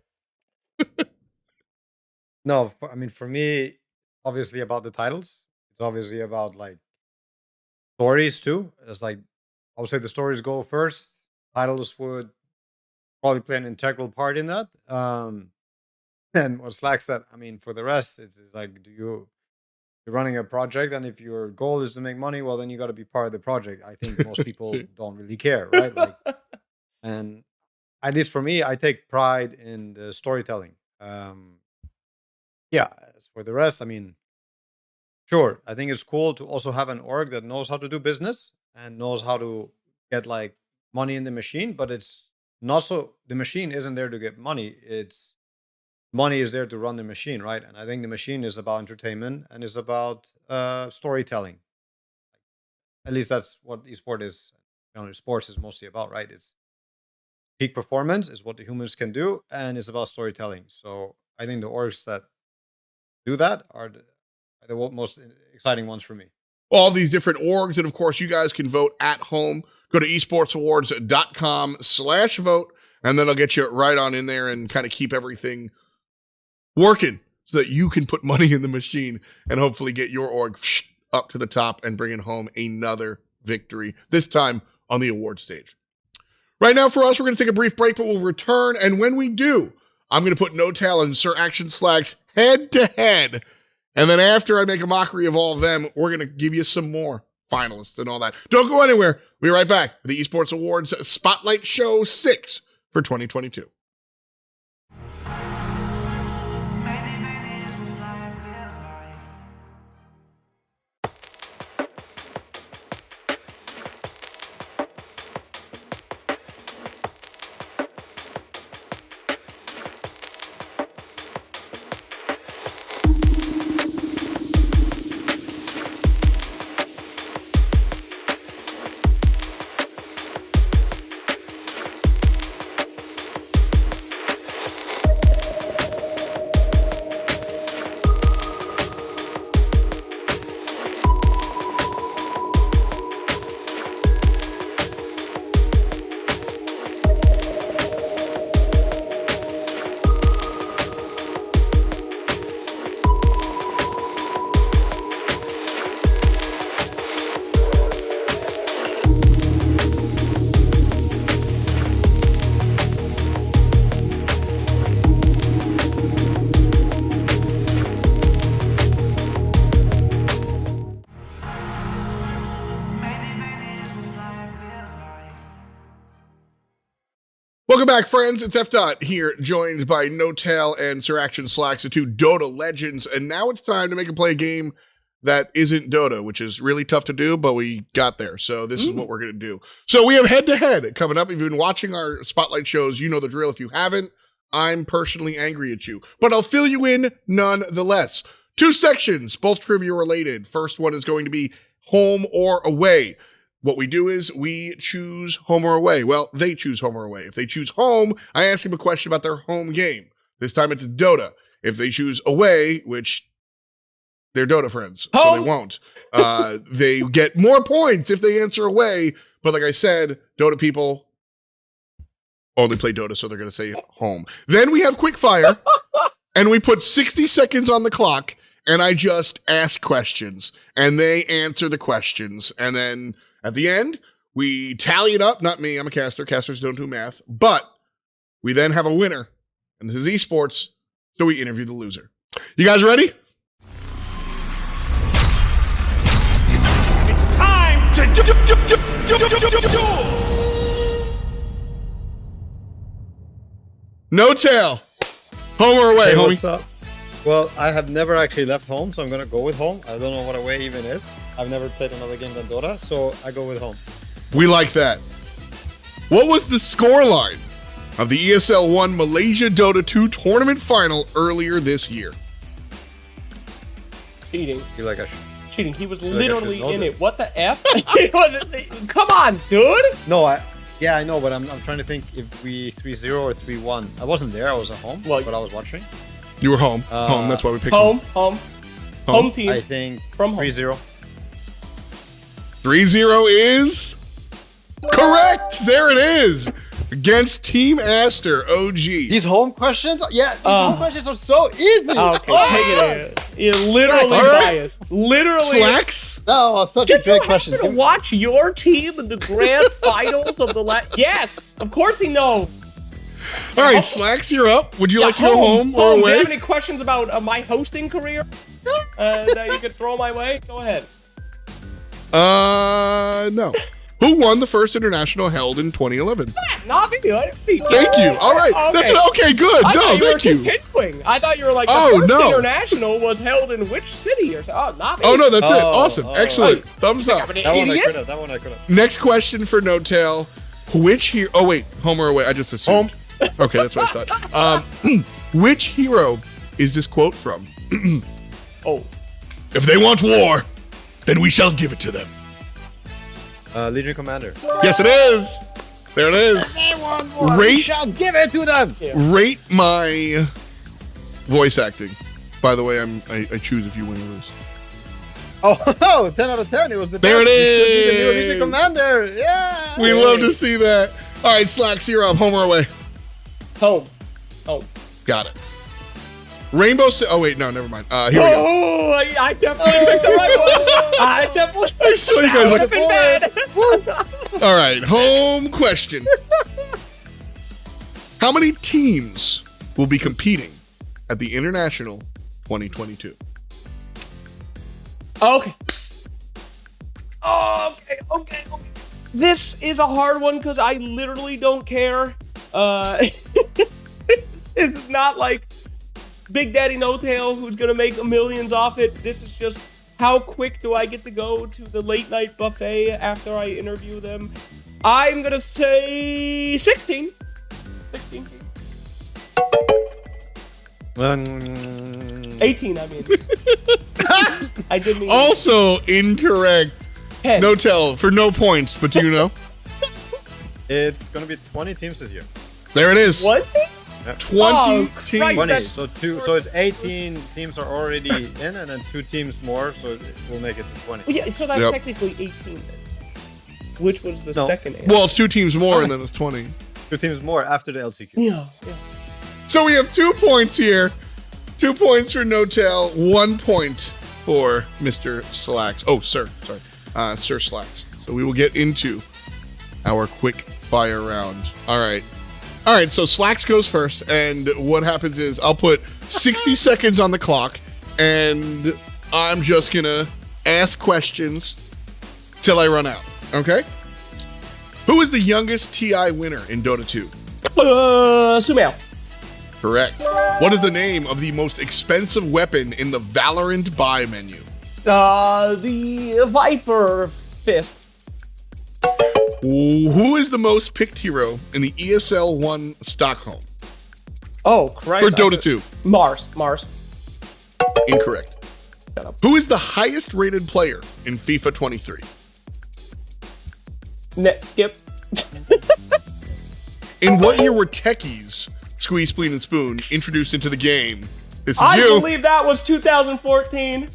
[SPEAKER 8] No, I mean, for me, obviously about the titles. It's obviously about like stories too. It's like, I would say the stories go first. Titles would probably play an integral part in that. And what Slack said, I mean, for the rest, it's like, you're running a project, and if your goal is to make money, well, then you got to be part of the project. I think most people don't really care, right? Like, and at least for me, I take pride in the storytelling. Yeah, as for the rest, I mean, sure, I think it's cool to also have an org that knows how to do business and knows how to get like money in the machine, but it's not so, the machine isn't there to get money. It's money is there to run the machine, right? And I think the machine is about entertainment and is about storytelling. At least that's what esport is. Sports is mostly about, right? It's peak performance is what the humans can do, and it's about storytelling. So I think the orgs that do that are the most exciting ones for me.
[SPEAKER 1] All these different orgs, and of course, you guys can vote at home. Go to esportsawards.com/vote, and then I'll get you right on in there and kind of keep everything working so that you can put money in the machine and hopefully get your org up to the top and bringing home another victory, this time on the award stage. Right now for us, we're going to take a brief break, but we'll return. And when we do, I'm going to put No-Tail and Sir Action Slacks head to head. And then after I make a mockery of all of them, we're going to give you some more finalists and all that. Don't go anywhere. We'll be right back with the Esports Awards Spotlight Show 6 for 2022. Welcome back, friends. It's F. Dot here, joined by No-Tail and Sir Action Slacks, the two Dota legends. And now it's time to make and play a game that isn't Dota, which is really tough to do, but we got there. So this is what we're going to do. So we have head-to-head coming up. If you've been watching our Spotlight shows, you know the drill. If you haven't, I'm personally angry at you. But I'll fill you in nonetheless. Two sections, both trivia related. First one is going to be home or away. What we do is we choose home or away. Well, they choose home or away. If they choose home, I ask them a question about their home game. This time it's Dota. If they choose away, which they're Dota friends, so they won't, they get more points if they answer away. But like I said, Dota people only play Dota, so they're going to say home. Then we have quick fire, and we put 60 seconds on the clock, and I just ask questions, and they answer the questions, and then at the end, we tally it up. Not me, I'm a caster. Casters don't do math. But we then have a winner. And this is esports, so we interview the loser. You guys ready?
[SPEAKER 3] It's time to do.
[SPEAKER 1] No-Tail. Home or away,
[SPEAKER 8] Hey,
[SPEAKER 1] homie?
[SPEAKER 8] what's up? Well, I have never actually left home, so I'm going to go with home. I don't know what away even is. I've never played another game than Dota, so I go with home.
[SPEAKER 1] We like that. What was the scoreline of the ESL 1 Malaysia Dota 2 tournament final earlier this year?
[SPEAKER 5] Cheating.
[SPEAKER 8] You like I should.
[SPEAKER 5] Cheating. He was
[SPEAKER 8] like I
[SPEAKER 5] literally
[SPEAKER 8] should know
[SPEAKER 5] in
[SPEAKER 8] this.
[SPEAKER 5] it. What the F? Come on, dude.
[SPEAKER 8] No, I know, but I'm trying to think if we 3-0 or 3-1. I wasn't there. I was at home, but I was watching.
[SPEAKER 1] You were home. Home, that's why we picked
[SPEAKER 5] home team.
[SPEAKER 8] I think
[SPEAKER 5] From home.
[SPEAKER 8] 3-0.
[SPEAKER 1] 3-0 is correct. There it is. Against Team Aster, OG.
[SPEAKER 8] These home questions? Yeah, these home questions are so easy.
[SPEAKER 5] Okay, take it in. You're literally biased. Literally.
[SPEAKER 1] Slacks?
[SPEAKER 8] No, such a great question.
[SPEAKER 5] Did you happen to watch your team in the grand finals of the last? Yes, of course he knows.
[SPEAKER 1] All right, Slacks, you're up. Would you like to go home or
[SPEAKER 5] Do you
[SPEAKER 1] away?
[SPEAKER 5] have any questions about my hosting career that you could throw my way? Go ahead.
[SPEAKER 1] No. Who won the first international held in 2011?
[SPEAKER 5] Not me.
[SPEAKER 1] Thank you. All right.
[SPEAKER 5] Okay.
[SPEAKER 1] That's okay. Good.
[SPEAKER 5] I
[SPEAKER 1] No,
[SPEAKER 5] thought you
[SPEAKER 1] thank
[SPEAKER 5] were
[SPEAKER 1] you.
[SPEAKER 5] continuing. I thought you were like, the
[SPEAKER 1] Oh,
[SPEAKER 5] first
[SPEAKER 1] no.
[SPEAKER 5] international was held in which city? Or so. Oh, not me.
[SPEAKER 1] Oh, no, that's it.
[SPEAKER 8] Oh,
[SPEAKER 1] Awesome.
[SPEAKER 8] oh.
[SPEAKER 1] Excellent. Thumbs up.
[SPEAKER 5] I'm an
[SPEAKER 8] That one I
[SPEAKER 5] idiot?
[SPEAKER 8] could have. That one I could have.
[SPEAKER 1] Next question for No Tail. Which hero? Oh, wait. Home or away? I just assumed. Okay, that's what I thought. Which hero is this quote from?
[SPEAKER 5] Oh.
[SPEAKER 1] If they want war, then we shall give it to them.
[SPEAKER 8] Legion Commander.
[SPEAKER 1] Yes, it is. There it is. Rate,
[SPEAKER 8] Shall give it to them.
[SPEAKER 1] rate my voice acting. By the way, I choose if you win or lose.
[SPEAKER 8] Oh, 10 out of 10. It was the
[SPEAKER 1] There
[SPEAKER 8] best.
[SPEAKER 1] it
[SPEAKER 8] You should be the new
[SPEAKER 1] is.
[SPEAKER 8] Legion Commander. Yeah.
[SPEAKER 1] We love to see that. All right, Slacks, you're up. Home or away?
[SPEAKER 5] Home. Home.
[SPEAKER 1] Got it. Rainbow Six. Oh, wait, no, never mind. Here we go.
[SPEAKER 5] Oh, I definitely picked the right one. I definitely.
[SPEAKER 1] I saw you guys
[SPEAKER 5] That
[SPEAKER 1] like,
[SPEAKER 5] would've been bad.
[SPEAKER 1] all right, home question. How many teams will be competing at the International 2022?
[SPEAKER 5] Okay. Okay. This is a hard one because I literally don't care. This is not like Big Daddy No Tail who's gonna make millions off it. This is just how quick do I get to go to the late night buffet after I interview them. I'm gonna say 16. 16. 18, I mean. I didn't mean.
[SPEAKER 1] Also incorrect.
[SPEAKER 5] 10.
[SPEAKER 1] No Tell for no points, but do you know?
[SPEAKER 8] It's going to be 20 teams this year.
[SPEAKER 1] There it is.
[SPEAKER 5] What?
[SPEAKER 1] 20
[SPEAKER 5] Oh,
[SPEAKER 1] teams.
[SPEAKER 5] Christ,
[SPEAKER 8] 20.
[SPEAKER 5] that's-
[SPEAKER 8] So it's 18 teams are already in, and then 2 teams more, so it will make it to 20.
[SPEAKER 5] Well, yeah, so that's
[SPEAKER 1] Yep.
[SPEAKER 5] technically 18 then. Which was the
[SPEAKER 8] No.
[SPEAKER 5] second answer.
[SPEAKER 1] Well, it's 2 teams more, and then it's 20.
[SPEAKER 8] 2 teams more after the LCQ.
[SPEAKER 5] Yeah.
[SPEAKER 1] So we have 2 points here. 2 points for No Tail, 1 point for Mr. Slacks. Oh, sir. Sorry. Sir Slacks. So we will get into our quick fire round. All right. So Slacks goes first, and what happens is I'll put 60 seconds on the clock, and I'm just gonna ask questions till I run out. Okay? Who is the youngest TI winner in Dota 2?
[SPEAKER 5] Sumail.
[SPEAKER 1] Correct. What is the name of the most expensive weapon in the Valorant buy menu?
[SPEAKER 5] The Viper Fist.
[SPEAKER 1] Who is the most picked hero in the ESL 1 Stockholm?
[SPEAKER 5] Oh, Christ.
[SPEAKER 1] For Dota 2.
[SPEAKER 5] Mars.
[SPEAKER 1] Incorrect.
[SPEAKER 5] Shut up.
[SPEAKER 1] Who is the highest rated player in FIFA 23?
[SPEAKER 5] Skip.
[SPEAKER 1] In what year were techies, Squeeze, Spleen, and Spoon, introduced into the game? This is
[SPEAKER 5] I
[SPEAKER 1] you.
[SPEAKER 5] believe that was 2014.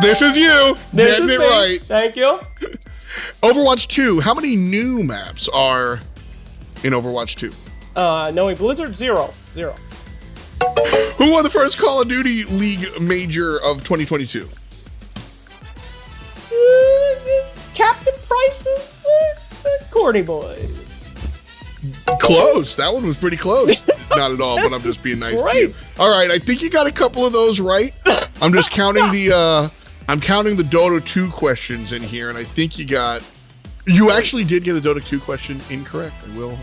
[SPEAKER 1] This is you.
[SPEAKER 5] This
[SPEAKER 1] Getting
[SPEAKER 5] is
[SPEAKER 1] it
[SPEAKER 5] me.
[SPEAKER 1] right.
[SPEAKER 5] Thank you.
[SPEAKER 1] Overwatch 2. How many new maps are in Overwatch 2?
[SPEAKER 5] Knowing Blizzard, 0.
[SPEAKER 1] Who won the first Call of Duty League Major of 2022?
[SPEAKER 5] Captain Price's Corny Boy.
[SPEAKER 1] Close. That one was pretty close. Not at all, but I'm just being nice to you. All right, I think you got a couple of those right. I'm just counting the Dota 2 questions in here, and I think you actually did get a Dota 2 question incorrect.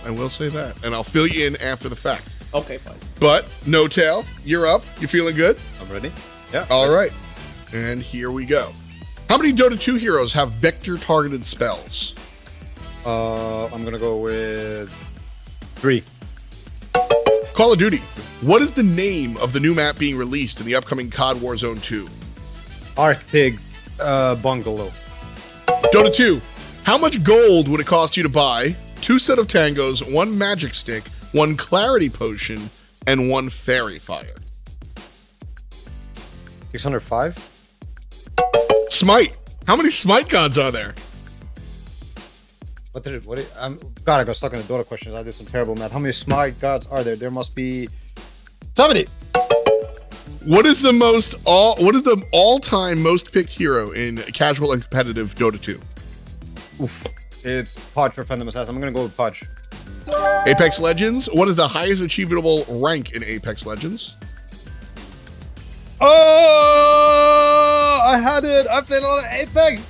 [SPEAKER 1] I will say that, and I'll fill you in after the fact.
[SPEAKER 5] Okay, fine.
[SPEAKER 1] But No Tail, you're up. You feeling good?
[SPEAKER 8] I'm ready. Yeah.
[SPEAKER 1] All right, and here we go. How many Dota 2 heroes have vector targeted spells?
[SPEAKER 8] I'm gonna go with 3.
[SPEAKER 1] Call of Duty. What is the name of the new map being released in the upcoming COD Warzone 2?
[SPEAKER 8] Arctic Bungalow.
[SPEAKER 1] Dota 2. How much gold would it cost you to buy 2 set of tangos, 1 magic stick, 1 clarity potion, and 1 fairy fire?
[SPEAKER 8] 605.
[SPEAKER 1] Smite. How many Smite gods are there?
[SPEAKER 8] God, I got stuck in the Dota questions. I did some terrible math. How many smite gods are there? There must be 70.
[SPEAKER 1] What is the all-time most picked hero in casual and competitive Dota 2?
[SPEAKER 8] Oof. It's Podge or Phantom Assassin. I'm gonna go with Podge.
[SPEAKER 1] Apex Legends. What is the highest achievable rank in Apex Legends?
[SPEAKER 8] Oh, I had it. I played a lot of Apex.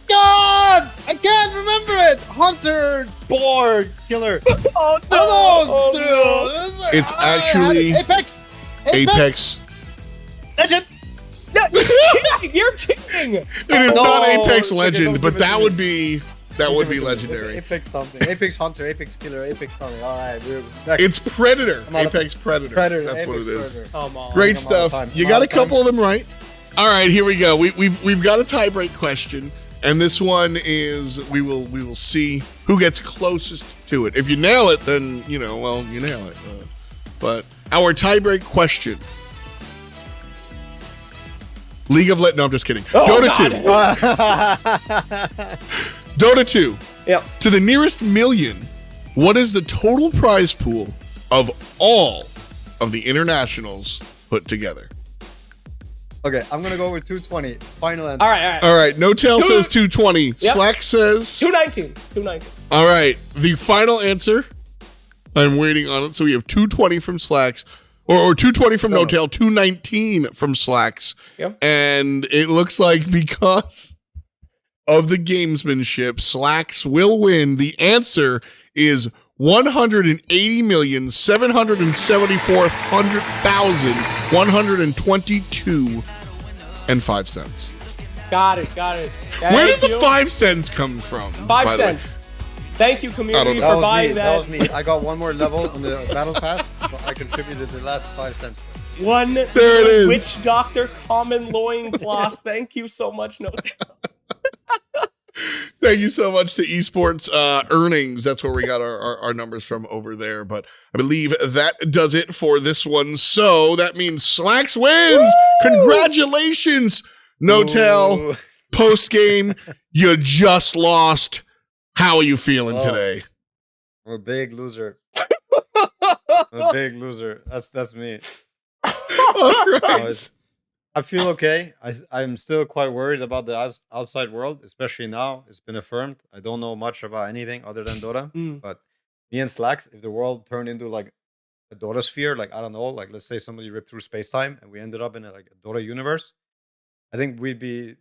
[SPEAKER 8] God, I can't remember it. Hunter, boar, killer.
[SPEAKER 5] Oh no!
[SPEAKER 8] Oh,
[SPEAKER 5] Oh,
[SPEAKER 8] dude.
[SPEAKER 5] no.
[SPEAKER 1] It's actually Apex.
[SPEAKER 8] Legend.
[SPEAKER 5] No, you're cheating.
[SPEAKER 1] It is
[SPEAKER 8] No.
[SPEAKER 1] not Apex
[SPEAKER 8] Okay,
[SPEAKER 1] Legend,
[SPEAKER 8] don't
[SPEAKER 1] but
[SPEAKER 8] give it
[SPEAKER 1] that
[SPEAKER 8] to
[SPEAKER 1] would
[SPEAKER 8] me.
[SPEAKER 1] be legendary.
[SPEAKER 8] Apex something. Apex Hunter, Apex Killer, Apex something. All right, we're back.
[SPEAKER 1] It's Predator.
[SPEAKER 8] I'm out of-
[SPEAKER 1] Apex Predator.
[SPEAKER 8] Predator.
[SPEAKER 1] That's what
[SPEAKER 8] Apex
[SPEAKER 1] it is.
[SPEAKER 8] Predator.
[SPEAKER 5] Come on.
[SPEAKER 1] Great
[SPEAKER 8] I'm out of
[SPEAKER 1] stuff.
[SPEAKER 8] time.
[SPEAKER 1] You
[SPEAKER 8] I'm
[SPEAKER 1] got
[SPEAKER 8] out
[SPEAKER 1] a
[SPEAKER 8] of time.
[SPEAKER 1] couple of them right. All right, here we go. We've got a tiebreak question, and this one is we will see who gets closest to it. If you nail it, then you nail it. But our tiebreak question. League of No, I'm just kidding.
[SPEAKER 5] Oh,
[SPEAKER 1] Dota
[SPEAKER 5] God.
[SPEAKER 1] 2. Dota 2.
[SPEAKER 5] Yep.
[SPEAKER 1] To the nearest million, what is the total prize pool of all of the internationals put together?
[SPEAKER 8] Okay, I'm gonna go with 220. Final answer.
[SPEAKER 5] All right.
[SPEAKER 1] All right, No Tail says 220.
[SPEAKER 5] Yep.
[SPEAKER 1] Slack says
[SPEAKER 5] 219. 219.
[SPEAKER 1] All right, the final answer. I'm waiting on it. So we have 220 from Slacks, or 220 from No Tail, 219 from Slacks.
[SPEAKER 5] Yep.
[SPEAKER 1] And it looks like because of the gamesmanship, Slacks will win. The answer is 180,744,122.05.
[SPEAKER 5] Got it.
[SPEAKER 1] Where did
[SPEAKER 5] Thank
[SPEAKER 1] the
[SPEAKER 5] you.
[SPEAKER 1] 5 cents come from?
[SPEAKER 5] 5
[SPEAKER 1] by the way?
[SPEAKER 5] cents. Thank you,
[SPEAKER 1] I
[SPEAKER 5] community,
[SPEAKER 1] don't
[SPEAKER 5] for
[SPEAKER 1] know.
[SPEAKER 5] buying
[SPEAKER 8] That
[SPEAKER 5] that.
[SPEAKER 8] was me. I got one more level on the battle pass, so I contributed the last 5 cents.
[SPEAKER 5] One
[SPEAKER 1] There it is.
[SPEAKER 5] Witch Doctor Common Loincloth. Thank you so much, No Tail.
[SPEAKER 1] Thank you so much to Esports earnings. That's where we got our numbers from over there. But I believe that does it for this one. So that means Slacks wins.
[SPEAKER 5] Woo!
[SPEAKER 1] Congratulations, No Tail.
[SPEAKER 8] Ooh.
[SPEAKER 1] Post game, you just lost. How are you feeling
[SPEAKER 8] Oh.
[SPEAKER 1] today?
[SPEAKER 8] I'm a big loser. I'm a big loser. That's me.
[SPEAKER 1] All
[SPEAKER 8] No,
[SPEAKER 1] right.
[SPEAKER 8] it's- I feel okay. I'm still quite worried about the outside world, especially now. It's been affirmed. I don't know much about anything other than Dota.
[SPEAKER 5] Mm.
[SPEAKER 8] But me and Slacks, if the world turned into like a Dota sphere, like I don't know, like let's say somebody ripped through space time and we ended up in a Dota universe, I think we'd be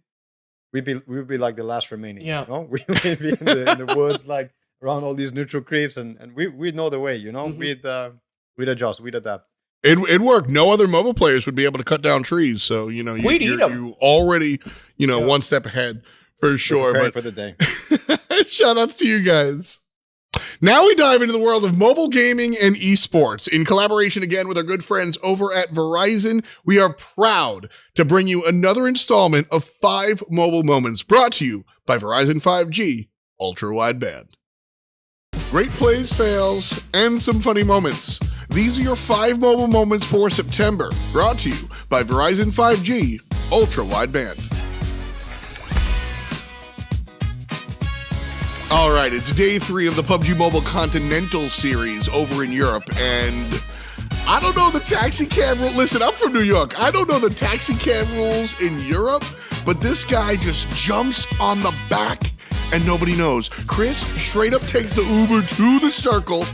[SPEAKER 8] like the last remaining.
[SPEAKER 5] Yeah.
[SPEAKER 8] You know? We'd be in the woods, like around all these neutral creeps, and we'd know the way. You know,
[SPEAKER 5] Mhm.
[SPEAKER 8] we'd adjust, we'd adapt.
[SPEAKER 1] It worked. No other mobile players would be able to cut down trees. So,
[SPEAKER 5] We'd eat 'em.
[SPEAKER 1] you already,
[SPEAKER 5] Yeah.
[SPEAKER 1] one step ahead for
[SPEAKER 8] We're
[SPEAKER 1] sure.
[SPEAKER 8] preparing
[SPEAKER 1] But
[SPEAKER 8] for the day.
[SPEAKER 1] shout outs to you guys. Now we dive into the world of mobile gaming and esports. In collaboration again with our good friends over at Verizon, we are proud to bring you another installment of 5 Mobile Moments brought to you by Verizon 5G Ultra Wideband. Great plays, fails, and some funny moments. These are your 5 mobile moments for September, brought to you by Verizon 5G Ultra Wideband. All right, it's day 3 of the PUBG Mobile Continental Series over in Europe, and I don't know the taxi cam rule. Listen, I'm from New York. I don't know the taxi cam rules in Europe, but this guy just jumps on the back and nobody knows. Chris straight up takes the Uber to the circle,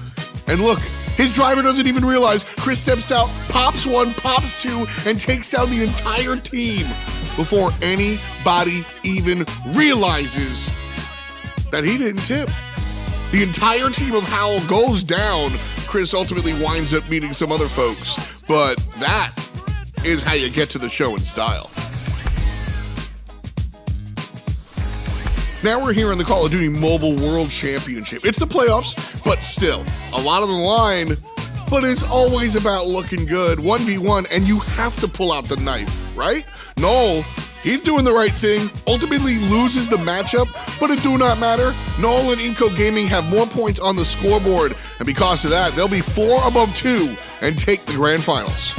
[SPEAKER 1] and look, his driver doesn't even realize. Chris steps out, pops 1, pops 2, and takes down the entire team before anybody even realizes that he didn't tip. The entire team of Howl goes down. Chris ultimately winds up meeting some other folks, but that is how you get to the show in style. Now we're here in the Call of Duty Mobile World Championship. It's the playoffs, but still, a lot on the line, but it's always about looking good. 1v1, and you have to pull out the knife, right? Noel, he's doing the right thing, ultimately loses the matchup, but it do not matter. Noel and Inco Gaming have more points on the scoreboard, and because of that, they'll be 4 above 2 and take the grand finals.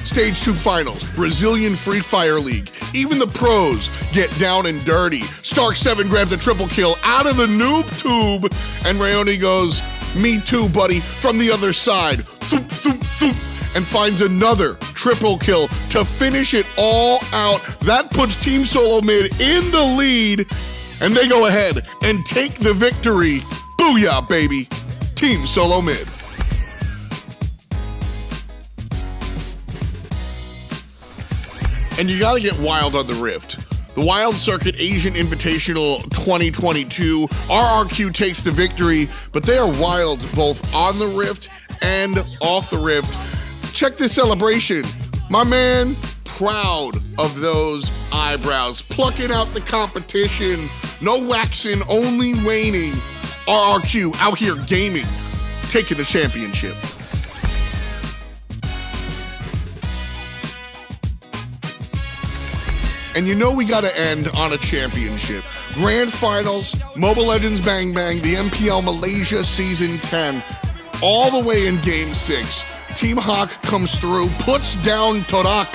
[SPEAKER 1] Stage 2 finals, Brazilian Free Fire League. Even the pros get down and dirty. Stark 7 grabs a triple kill out of the noob tube, and Rayoni goes, "Me too, buddy," from the other side. Soup, soup, soup. and finds another triple kill to finish it all out. That puts Team Solo Mid in the lead, and they go ahead and take the victory. Booyah, baby. Team Solo Mid. And you got to get wild on the Rift. The Wild Circuit Asian Invitational 2022. RRQ takes the victory, but they are wild both on the Rift and off the Rift. Check this celebration. My man, proud of those eyebrows. Plucking out the competition. No waxing, only waning. RRQ out here gaming, taking the championship. And you know we got to end on a championship. Grand Finals, Mobile Legends Bang Bang, the MPL Malaysia Season 10, all the way in Game 6. Team Hawk comes through, puts down Torak,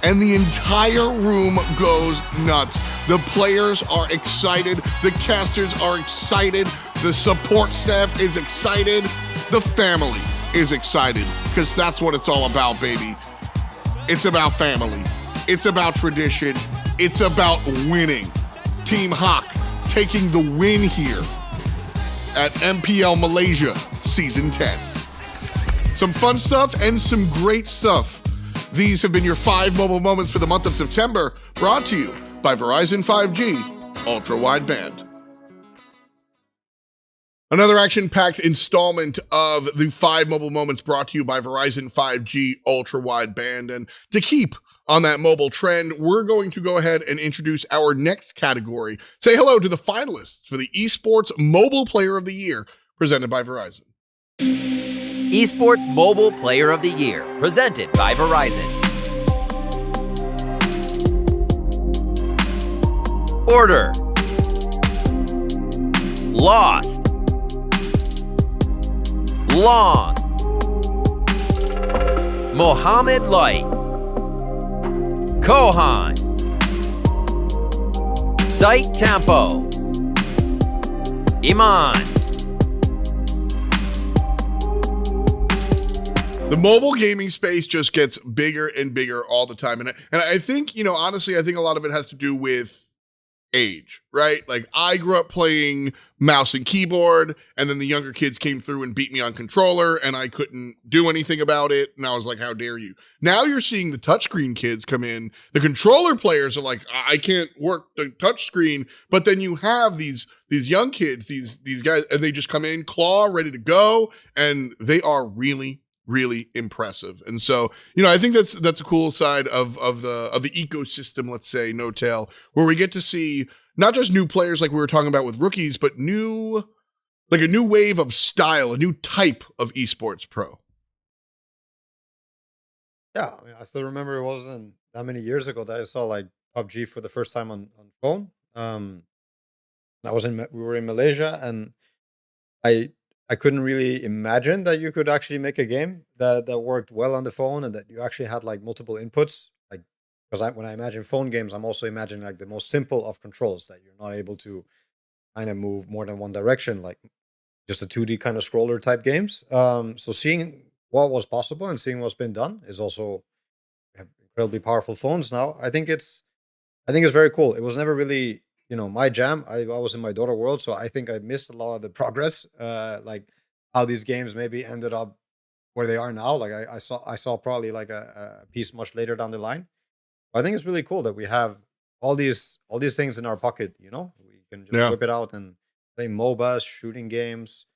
[SPEAKER 1] and the entire room goes nuts. The players are excited. The casters are excited. The support staff is excited. The family is excited, because that's what it's all about, baby. It's about family. It's about tradition. It's about winning. Team Hawk taking the win here at MPL Malaysia Season 10. Some fun stuff and some great stuff. These have been your 5 mobile moments for the month of September, brought to you by Verizon 5G Ultra Wideband. Another action-packed installment of the 5 mobile moments brought to you by Verizon 5G Ultra Wideband. And to keep on that mobile trend, we're going to go ahead and introduce our next category. Say hello to the finalists for the Esports Mobile Player of the Year, presented by Verizon.
[SPEAKER 10] Esports Mobile Player of the Year, presented by Verizon. Order. Lost. Long. Mohammed Light. Kohan. Site Tempo. Iman.
[SPEAKER 1] The mobile gaming space just gets bigger and bigger all the time. And I think, honestly, I think a lot of it has to do with age, right? Like, I grew up playing mouse and keyboard, and then the younger kids came through and beat me on controller, and I couldn't do anything about it. And I was like, how dare you? Now you're seeing the touchscreen kids come in. The controller players are like, I can't work the touchscreen. But then you have these young kids, these guys, and they just come in, claw, ready to go, and they are really, really impressive. And so, I think that's a cool side of the ecosystem, let's say, No Tail, where we get to see not just new players like we were talking about with rookies, but a new wave of style, a new type of esports pro.
[SPEAKER 8] Yeah, I mean, I still remember it wasn't that many years ago that I saw like PUBG for the first time on phone. We were in Malaysia, and I couldn't really imagine that you could actually make a game that worked well on the phone and that you actually had like multiple inputs. Like, because when I imagine phone games, I'm also imagining like the most simple of controls, that you're not able to kind of move more than one direction, like just a 2D kind of scroller type games. So seeing what was possible and seeing what's been done is also, we have incredibly powerful phones now. I think it's very cool. It was never really, my jam. I was in my Dota world, so I think I missed a lot of the progress, like how these games maybe ended up where they are now. Like I saw probably like a piece much later down the line. But I think it's really cool that we have all these things in our pocket. We can just whip it out and play MOBAs, shooting games,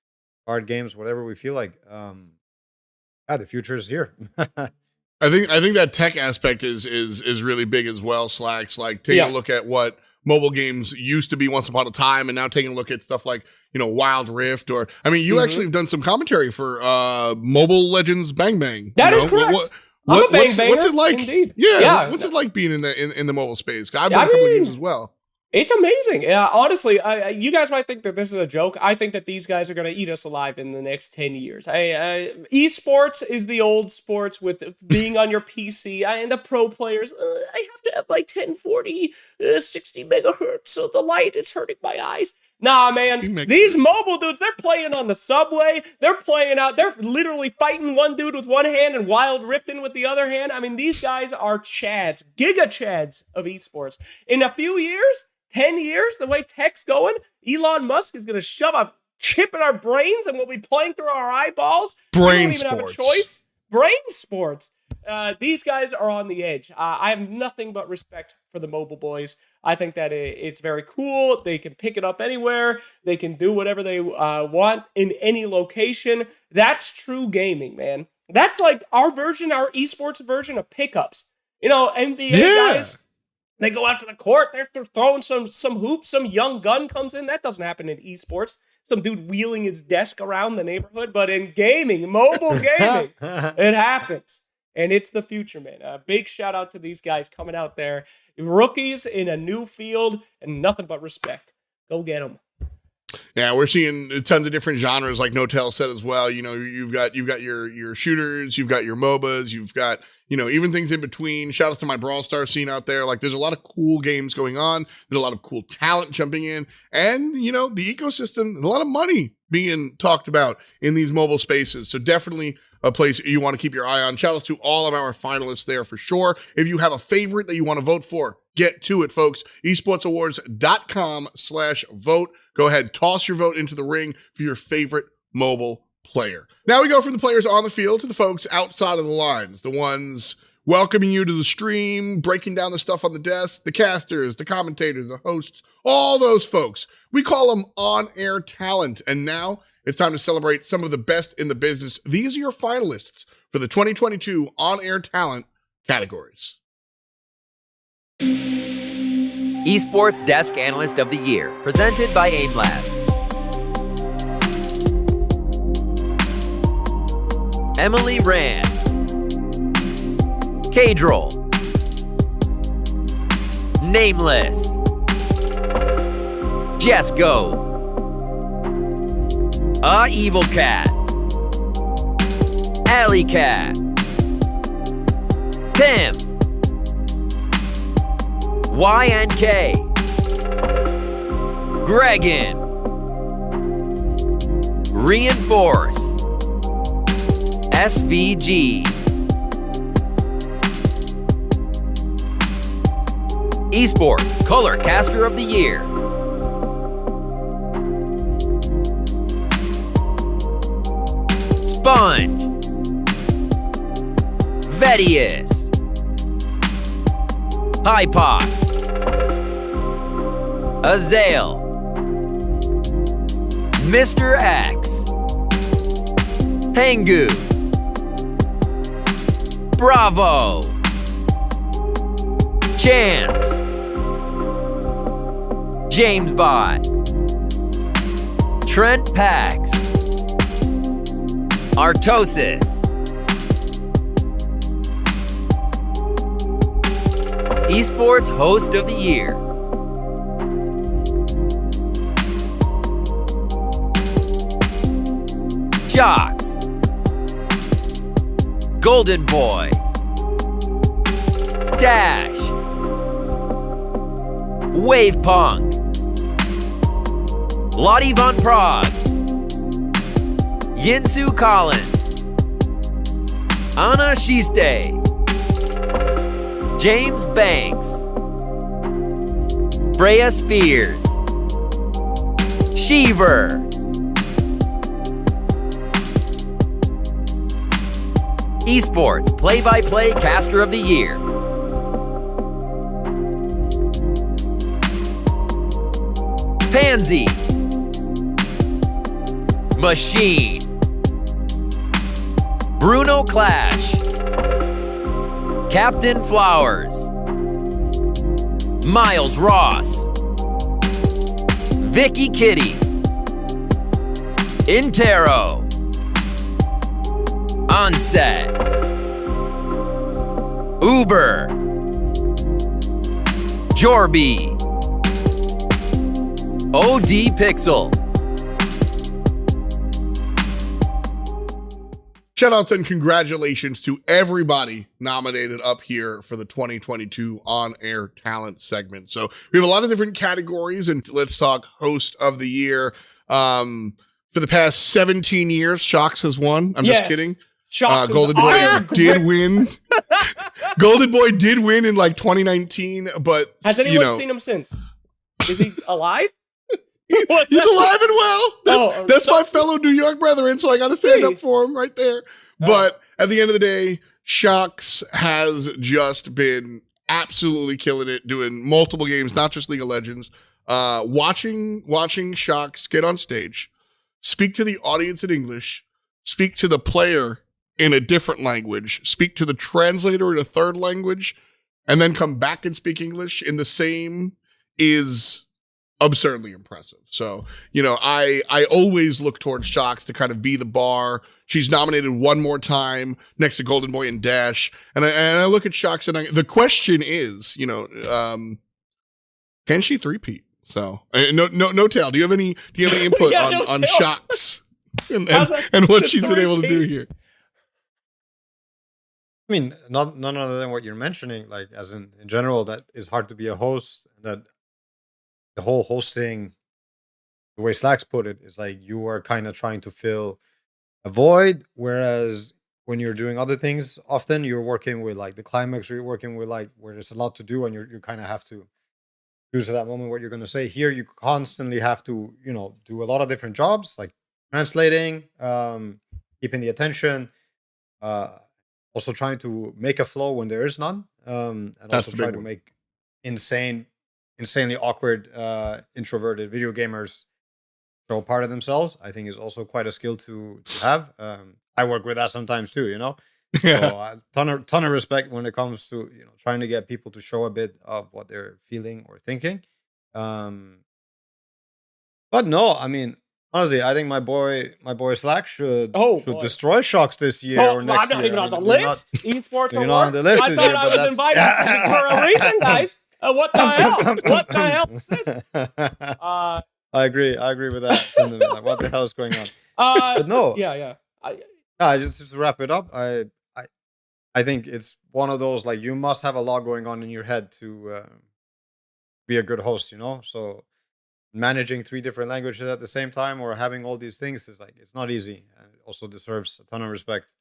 [SPEAKER 8] card games, whatever we feel like. The future is here.
[SPEAKER 1] I think that tech aspect is really big as well. Slacks, like taking a look at what mobile games used to be once upon a time, and now taking a look at stuff like Wild Rift, or you actually have done some commentary for Mobile Legends Bang Bang.
[SPEAKER 5] That is correct.
[SPEAKER 1] What's it like?
[SPEAKER 5] Indeed.
[SPEAKER 1] Yeah. What's it like being in the mobile space? I've done a couple of games as well.
[SPEAKER 5] It's amazing. Yeah, honestly, you guys might think that this is a joke. I think that these guys are going to eat us alive in the next 10 years. Esports is the old sports with being on your PC. And the pro players, I have to have my 1040, 60 megahertz, so the light is hurting my eyes. Nah, man, these mobile dudes, they're playing on the subway. They're playing out. They're literally fighting one dude with one hand and wild rifting with the other hand. I mean, these guys are chads, giga chads of esports. In a few years, 10 years, the way tech's going, Elon Musk is going to shove a chip in our brains and we'll be playing through our eyeballs.
[SPEAKER 1] Brain
[SPEAKER 5] we don't even
[SPEAKER 1] sports.
[SPEAKER 5] have a choice. Brain sports. These guys are on the edge. I have nothing but respect for the mobile boys. I think that it's very cool. They can pick it up anywhere. They can do whatever they want in any location. That's true gaming, man. That's like our esports version of pickups. You know, NBA guys, they go out to the court. They're throwing some hoops. Some young gun comes in. That doesn't happen in esports. Some dude wheeling his desk around the neighborhood. But in gaming, mobile gaming, it happens. And it's the future, man. A big shout out to these guys coming out there. Rookies in a new field and nothing but respect. Go get them.
[SPEAKER 1] Yeah, we're seeing tons of different genres, like Notel said as well. You know, you've got your shooters, you've got your MOBAs, you've got, you know, even things in between. Shout out to my Brawl Stars scene out there. Like, there's a lot of cool games going on. There's a lot of cool talent jumping in, and you know, the ecosystem. There's a lot of money being talked about in these mobile spaces. So definitely a place you want to keep your eye on. Shout outs to all of our finalists there for sure. If you have a favorite that you want to vote for, get to it, folks. esportsawards.com/vote. Go ahead, toss your vote into the ring for your favorite mobile player. Now we go from the players on the field to the folks outside of the lines, the ones welcoming you to the stream, breaking down the stuff on the desk, the casters, the commentators, the hosts, all those folks. We call them on-air talent. And now it's time to celebrate some of the best in the business. These are your finalists for the 2022 on-air talent categories.
[SPEAKER 10] Esports Desk Analyst of the Year, presented by AimLab. Emily Rand. Kadril. Nameless. Jesco. Evil Cat. Alley Cat. Pimp. YNK. Gregan. Reinforce. SVG. Esports Color Caster of the Year. Sponge. Vedius. Hypot. Azale. Mr. X. Hengu. Bravo. Chance. James Bot. Trent Pax. Artosis. Esports Host of the Year. Jocks. Golden Boy. Dash. Wave Punk. Lottie Von Prague. Yinsu Collins. Anna Shiste. James Banks. Freya Spears. Sheever. Esports Play-by-Play Caster of the Year. Pansy. Machine. Bruno Clash. Captain Flowers. Miles Ross. Vicky Kitty. Intero. Onset. Uber. Jorby. OD Pixel.
[SPEAKER 1] shout outs and congratulations to everybody nominated up here for the 2022 On Air Talent segment. So we have a lot of different categories, and let's talk Host of the Year. For the past 17 years, Shocks has won. I'm just kidding.
[SPEAKER 5] Shocks
[SPEAKER 1] Golden Boy did win. Golden Boy did win in like 2019, but
[SPEAKER 5] has anyone seen him since? Is he alive?
[SPEAKER 1] He's alive and well. That's my fellow New York brethren, so I got to stand up for him right there. But at the end of the day, Shocks has just been absolutely killing it, doing multiple games, not just League of Legends. Watching Shocks get on stage, speak to the audience in English, speak to the player in a different language, speak to the translator in a third language, and then come back and speak English in the same is absurdly impressive. So, I always look towards Shocks to kind of be the bar. She's nominated one more time next to Golden Boy and Dash. And I look at Shocks and the question is, can she three-peat? So, no tell. Do you have any input on Shocks and what she's been able to do here?
[SPEAKER 8] I mean, none other than what you're mentioning, like as in general, that is hard to be a host. That the whole hosting, the way Slacks put it, is like you are kind of trying to fill a void, whereas when you're doing other things, often you're working with like the climax, or you're working with like where there's a lot to do, and you kind of have to choose at that moment what you're going to say. Here, you constantly have to, do a lot of different jobs, like translating, keeping the attention, also trying to make a flow when there is none, and
[SPEAKER 1] That's
[SPEAKER 8] also try to make insanely awkward, introverted video gamers show part of themselves. I think is also quite a skill to have. I work with that sometimes too,
[SPEAKER 1] Yeah.
[SPEAKER 8] So a ton of respect when it comes to trying to get people to show a bit of what they're feeling or thinking. But no, I mean, honestly, I think my boy Slack should destroy Shocks this year or next year.
[SPEAKER 5] I'm not even on the list. Esports
[SPEAKER 8] you're not on the list
[SPEAKER 5] I
[SPEAKER 8] this
[SPEAKER 5] thought
[SPEAKER 8] year,
[SPEAKER 5] I
[SPEAKER 8] but
[SPEAKER 5] was invited for a reason, guys. What the hell? What the hell is this?
[SPEAKER 8] I agree with that sentiment. Like, what the hell is going on? But no.
[SPEAKER 5] Yeah.
[SPEAKER 8] Just to wrap it up, I think it's one of those, like, you must have a lot going on in your head to be a good host, So managing 3 different languages at the same time or having all these things is like, it's not easy, and it also deserves a ton of respect.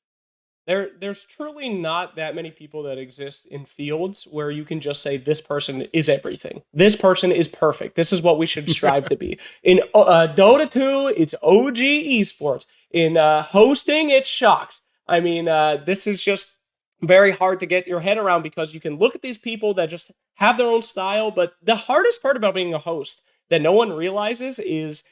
[SPEAKER 5] There's truly not that many people that exist in fields where you can just say this person is everything. This person is perfect. This is what we should strive to be. In Dota 2, it's OG Esports. In hosting, it's Shocks. I mean, this is just very hard to get your head around because you can look at these people that just have their own style, but the hardest part about being a host that no one realizes is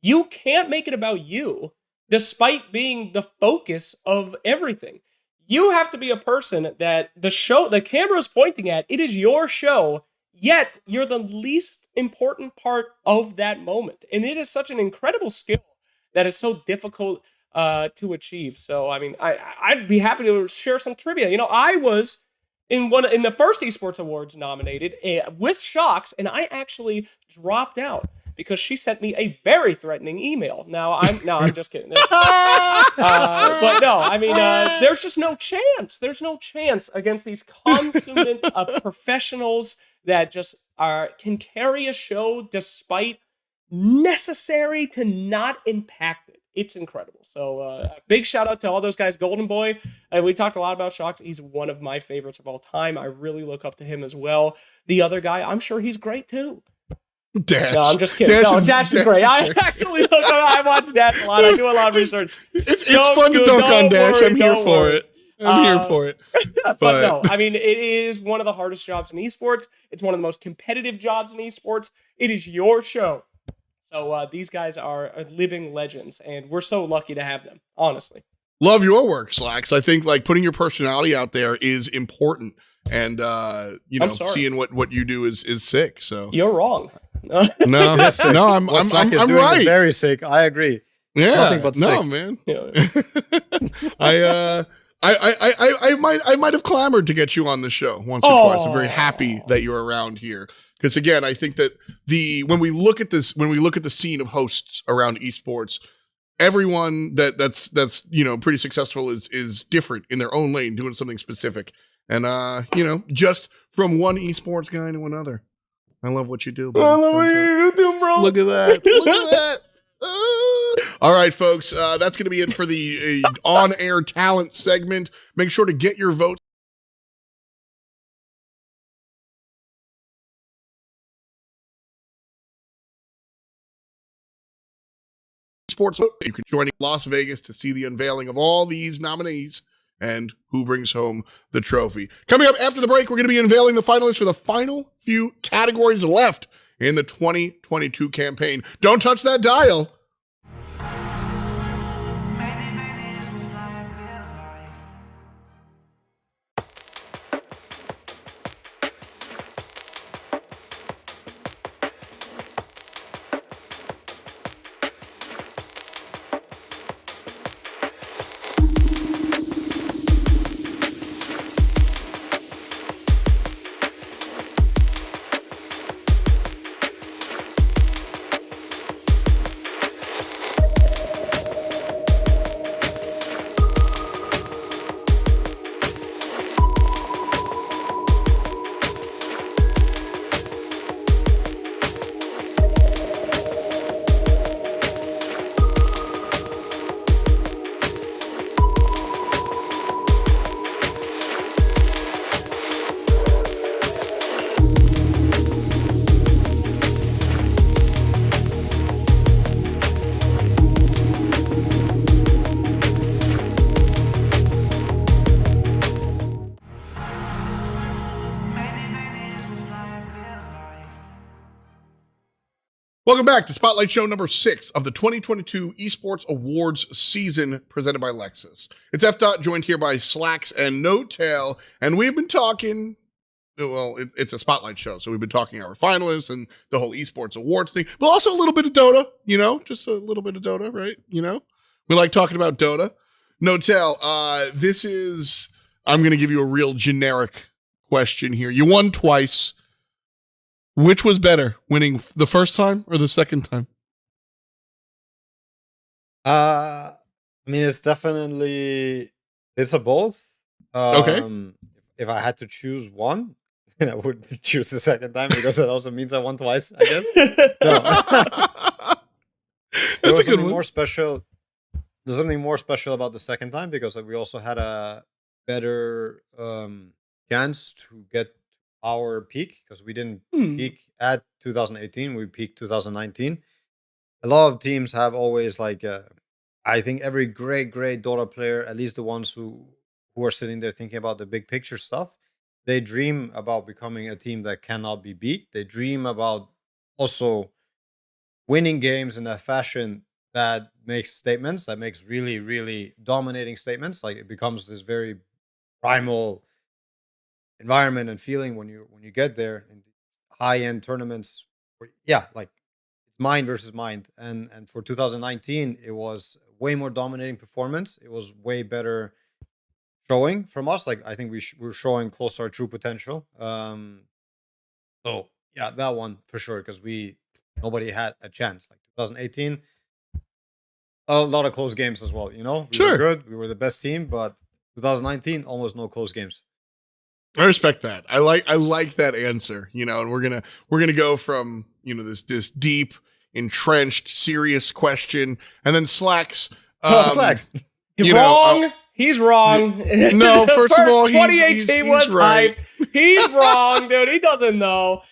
[SPEAKER 5] you can't make it about you. Despite being the focus of everything, you have to be a person that the camera is pointing at. It is your show, yet you're the least important part of that moment. And it is such an incredible skill that is so difficult to achieve. So, I mean, I'd be happy to share some trivia. I was in the first Esports Awards nominated with Shocks, and I actually dropped out because she sent me a very threatening email. I'm just kidding. But no, I mean, there's just no chance. There's no chance against these consummate professionals that just can carry a show despite necessary to not impact it. It's incredible. So big shout out to all those guys. Golden Boy, we talked a lot about Shocks. He's one of my favorites of all time. I really look up to him as well. The other guy, I'm sure he's great too.
[SPEAKER 1] Dash.
[SPEAKER 5] No, I'm just kidding. Dash is great. I actually I watch Dash a lot. I do a lot of research.
[SPEAKER 1] It's fun to dunk on Dash. I'm here for it. I'm here for it.
[SPEAKER 5] But no, I mean, it is one of the hardest jobs in esports. It's one of the most competitive jobs in esports. It is your show. So these guys are living legends, and we're so lucky to have them, honestly.
[SPEAKER 1] Love your work, Slacks. I think like putting your personality out there is important, and seeing what you do is sick. So
[SPEAKER 5] you're wrong.
[SPEAKER 1] No, I'm right.
[SPEAKER 8] Very sick. I agree.
[SPEAKER 1] Yeah,
[SPEAKER 8] nothing but
[SPEAKER 1] no,
[SPEAKER 8] sick.
[SPEAKER 1] Man. I might have clamored to get you on the show once or twice. I'm very happy that you're around here because again, I think that when we look at the scene of hosts around esports, everyone that's pretty successful is different in their own lane, doing something specific. And just from one esports guy to another. I love what you do, buddy.
[SPEAKER 5] I love what you do, bro.
[SPEAKER 1] Look at that. Look at that. All right, folks. That's going to be it for the on-air talent segment. Make sure to get your vote. Sports. You can join Las Vegas to see the unveiling of all these nominees and who brings home the trophy. Coming up after the break, we're going to be unveiling the finalists for the final few categories left in the 2022 campaign. Don't touch that dial. Welcome back to Spotlight Show number 6 of the 2022 Esports Awards season presented by Lexus. It's F. joined here by Slacks and No Tail, and we've been talking, well, it's a Spotlight show, so we've been talking our finalists and the whole Esports Awards thing, but also a little bit of Dota, just a little bit of Dota, right? We like talking about Dota. No Tail, I'm going to give you a real generic question here. You won twice. Which was better, winning the first time or the second time?
[SPEAKER 8] It's definitely a both.
[SPEAKER 1] Okay.
[SPEAKER 8] If I had to choose one, then I would choose the second time because that also means I won twice, I guess.
[SPEAKER 1] That's a good one.
[SPEAKER 8] More special. There's something more special about the second time because we also had a better chance to get our peak because we didn't peak at 2018, we peaked 2019. A lot of teams have always I think every great Dota player, at least the ones who are sitting there thinking about the big picture stuff, they dream about becoming a team that cannot be beat. They dream about also winning games in a fashion that makes statements, that makes really, really dominating statements. Like it becomes this very primal environment and feeling when you get there in high-end tournaments where, it's mind versus mind. And for 2019 it was way more dominating performance. It was way better showing from us. I think we're showing close to our true potential. So yeah, that one for sure, because nobody had a chance. 2018, a lot of close games as well, We were good, we were the best team, but 2019 almost no close games.
[SPEAKER 1] I respect that. I like that answer, and we're gonna go from this deep, entrenched, serious question, and then Slacks.
[SPEAKER 8] Slacks.
[SPEAKER 5] He's wrong. He's wrong.
[SPEAKER 1] No, first of all,
[SPEAKER 5] 2018 was
[SPEAKER 1] right.
[SPEAKER 5] hype. He's wrong, dude. He doesn't know.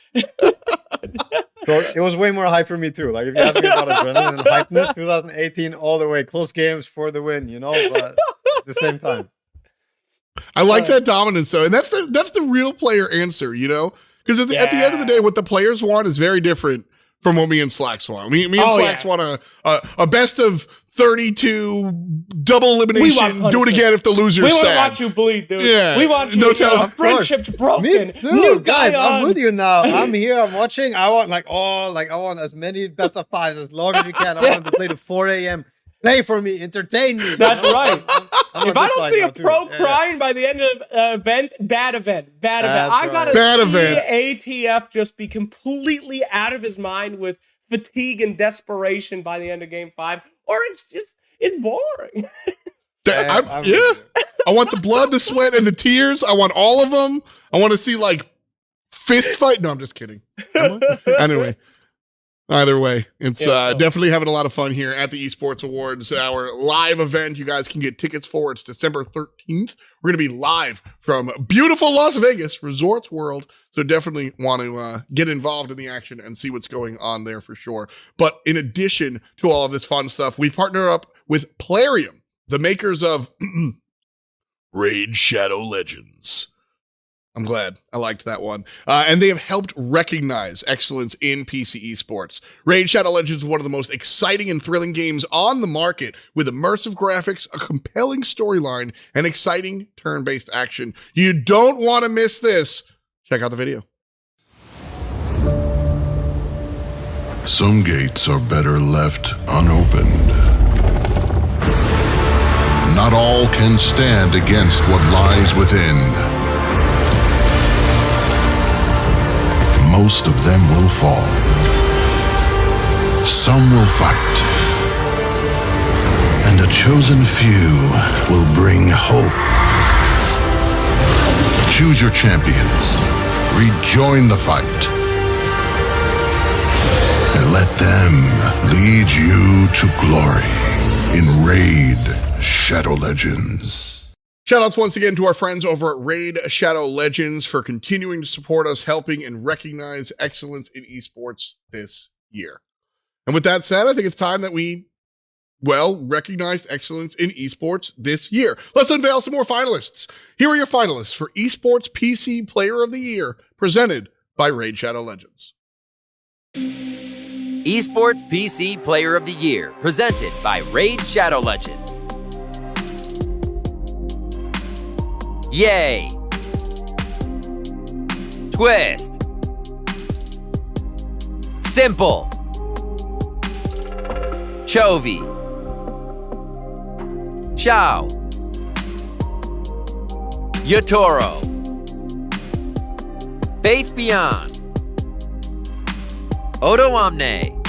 [SPEAKER 8] So it was way more hype for me too. If you ask me about adrenaline and hypeness, 2018 all the way, close games for the win, but at the same time.
[SPEAKER 1] I like that dominance though, and that's the real player answer, because at the end of the day, what the players want is very different from what me and Slacks want. Me and Slacks want a best of 32 double elimination. Do it again if the loser's sad.
[SPEAKER 5] We want to watch you bleed, dude.
[SPEAKER 1] Yeah,
[SPEAKER 5] we want you. Friendships broken.
[SPEAKER 8] Me too, guys. I'm with you now. I'm here. I'm watching. I want I want as many best of fives as long as you can. I want them to play to 4 a.m. Play for me, entertain me.
[SPEAKER 5] That's right. If I don't see a pro crying by the end of the event, bad event. I gotta see ATF just be completely out of his mind with fatigue and desperation by the end of Game 5. or it's boring.
[SPEAKER 1] I want the blood, the sweat, and the tears. I want all of them. I want to see like fist fight. No, I'm just kidding. Anyway. Either way, it's definitely having a lot of fun here at the Esports Awards, our live event. You guys can get tickets for. It's December 13th. We're going to be live from beautiful Las Vegas, Resorts World. So definitely want to get involved in the action and see what's going on there for sure. But in addition to all of this fun stuff, we partner up with Plarium, the makers of Raid Shadow Legends. I'm glad. I liked that one. And they have helped recognize excellence in PC esports. Raid Shadow Legends is one of the most exciting and thrilling games on the market, with immersive graphics, a compelling storyline, and exciting turn-based action. You don't want to miss this. Check out the video.
[SPEAKER 11] Some gates are better left unopened. Not all can stand against what lies within. Most of them will fall. Some will fight. And a chosen few will bring hope. Choose your champions. Rejoin the fight. And let them lead you to glory in Raid Shadow Legends.
[SPEAKER 1] Shoutouts once again to our friends over at Raid Shadow Legends for continuing to support us, helping and recognize excellence in esports this year. And with that said, I think it's time that we, recognize excellence in esports this year. Let's unveil some more finalists. Here are your finalists for Esports PC Player of the Year, presented by Raid Shadow Legends.
[SPEAKER 10] Esports PC Player of the Year, presented by Raid Shadow Legends. Yay! Twist. Simple. Chovy. Chow. Yotoro. Faith Beyond. Odo Omne.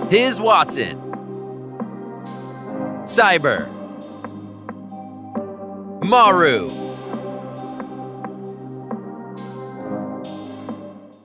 [SPEAKER 10] Piz Watson. Cyber. Maru.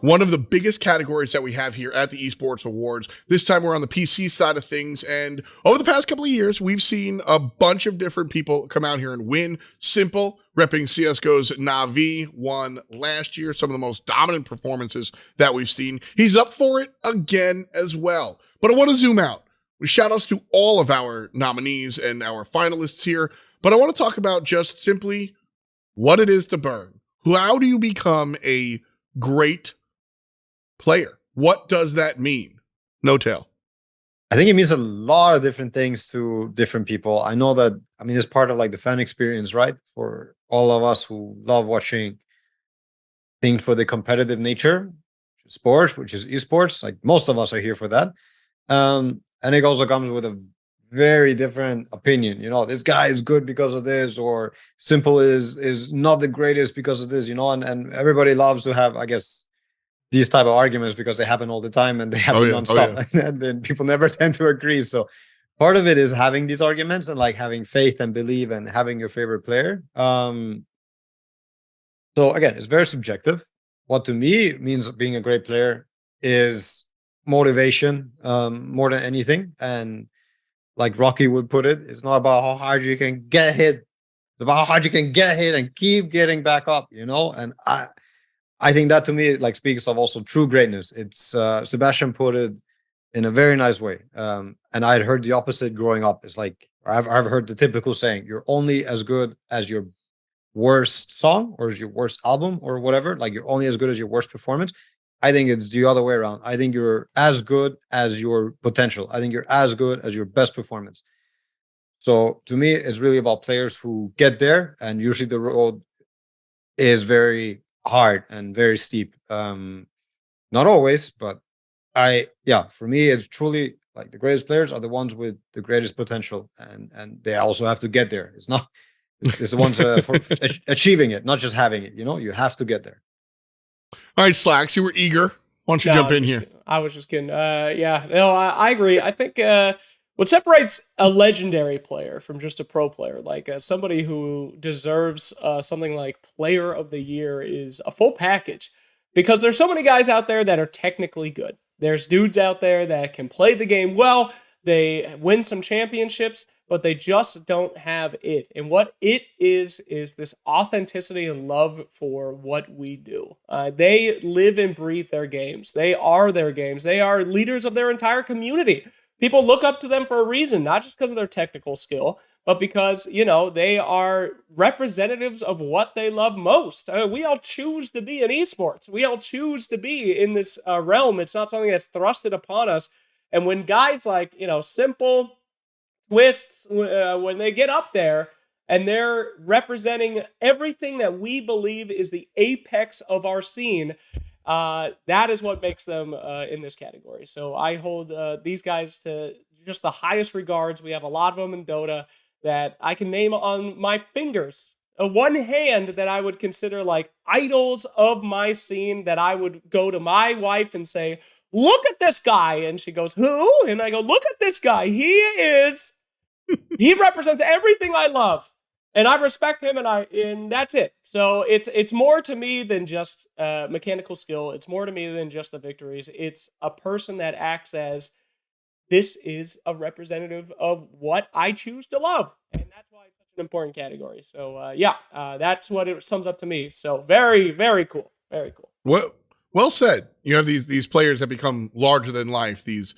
[SPEAKER 1] One of the biggest categories that we have here at the Esports Awards. This time we're on the PC side of things. And over the past couple of years, we've seen a bunch of different people come out here and win. Simple, repping CSGO's Na'Vi, won last year. Some of the most dominant performances that we've seen. He's up for it again as well. But I want to zoom out. With shout outs to all of our nominees and our finalists here. But I want to talk about just simply what it is to burn. How do you become a great player? What does that mean? No tell.
[SPEAKER 8] I think it means a lot of different things to different people. I know that, it's part of like the fan experience, right? For all of us who love watching things for the competitive nature, sports, which is esports. Like most of us are here for that. And it also comes with a very different opinion. This guy is good because of this, or Simple is not the greatest because of this, and everybody loves to have, I guess, these type of arguments because they happen all the time and they happen nonstop. And then people never tend to agree. So part of it is having these arguments and like having faith and believe and having your favorite player. So again, it's very subjective. What to me means being a great player is motivation, more than anything. And like Rocky would put it, it's not about how hard you can get hit. It's about how hard you can get hit and keep getting back up, And I think that to me like speaks of also true greatness. It's Sebastian put it in a very nice way. And I had heard the opposite growing up. It's like I've heard the typical saying, you're only as good as your worst song or as your worst album or whatever. Like you're only as good as your worst performance. I think it's the other way around. I think you're as good as your potential. I think you're as good as your best performance. So to me, it's really about players who get there, and usually the road is very hard and very steep. Not always, but for me, it's truly like the greatest players are the ones with the greatest potential, and they also have to get there. It's the ones for achieving it, not just having it. You have to get there.
[SPEAKER 1] All right, Slacks, you were eager Why don't you jump in here?
[SPEAKER 5] I was just kidding. Yeah, no, I agree. I think what separates a legendary player from just a pro player, like somebody who deserves something like Player of the Year, is a full package. Because there's so many guys out there that are technically good. There's dudes out there that can play the game well. They win some championships, but they just don't have it. And what it is this authenticity and love for what we do. They live and breathe their games. They are their games. They are leaders of their entire community. People look up to them for a reason, not just because of their technical skill, but because, they are representatives of what they love most. We all choose to be in esports. We all choose to be in this realm. It's not something that's thrusted upon us. And when guys like, Simple, Twists, when they get up there and they're representing everything that we believe is the apex of our scene, that is what makes them in this category. So I hold these guys to just the highest regards. We have a lot of them in Dota that I can name on my fingers. One hand that I would consider like idols of my scene, that I would go to my wife and say, look at this guy. And she goes, who? And I go, look at this guy. He represents everything I love. And I respect him, and that's it. So it's more to me than just mechanical skill. It's more to me than just the victories. It's a person that acts as, this is a representative of what I choose to love. And that's why it's such an important category. So that's what it sums up to me. So very, very cool. Very cool.
[SPEAKER 1] Well said. You have these players that become larger than life. These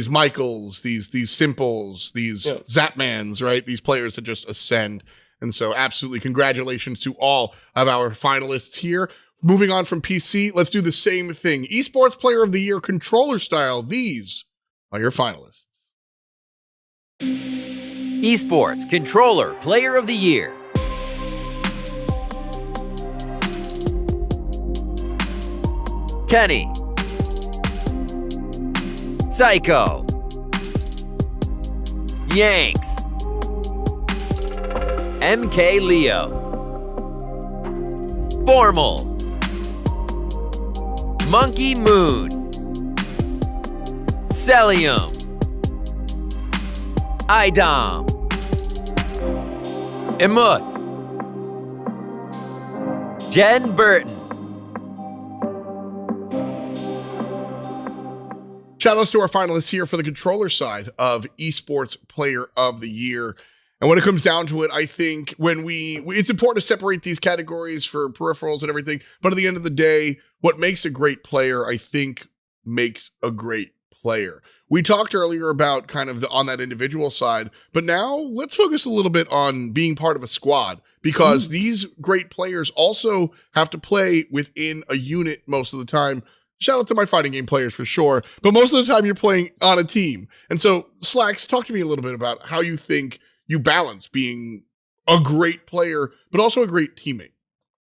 [SPEAKER 1] Michaels, these Simples, these Zapmans, right? These players that just ascend. And so absolutely congratulations to all of our finalists here. Moving on from PC, let's do the same thing. Esports Player of the Year controller style. These are your finalists.
[SPEAKER 10] Esports Controller Player of the Year. Kenny. Psycho. Yanks. MK Leo. Formal. Monkey Moon. Celium. Idom. Emut. Jen Burton.
[SPEAKER 1] Shout outs to our finalists here for the controller side of Esports Player of the Year. And when it comes down to it, I think it's important to separate these categories for peripherals and everything. But at the end of the day, what makes a great player, I think, makes a great player. We talked earlier about kind of on that individual side, but now let's focus a little bit on being part of a squad, because these great players also have to play within a unit most of the time. Shout out to my fighting game players for sure, but most of the time you're playing on a team. And so, Slacks, talk to me a little bit about how you think you balance being a great player, but also a great teammate.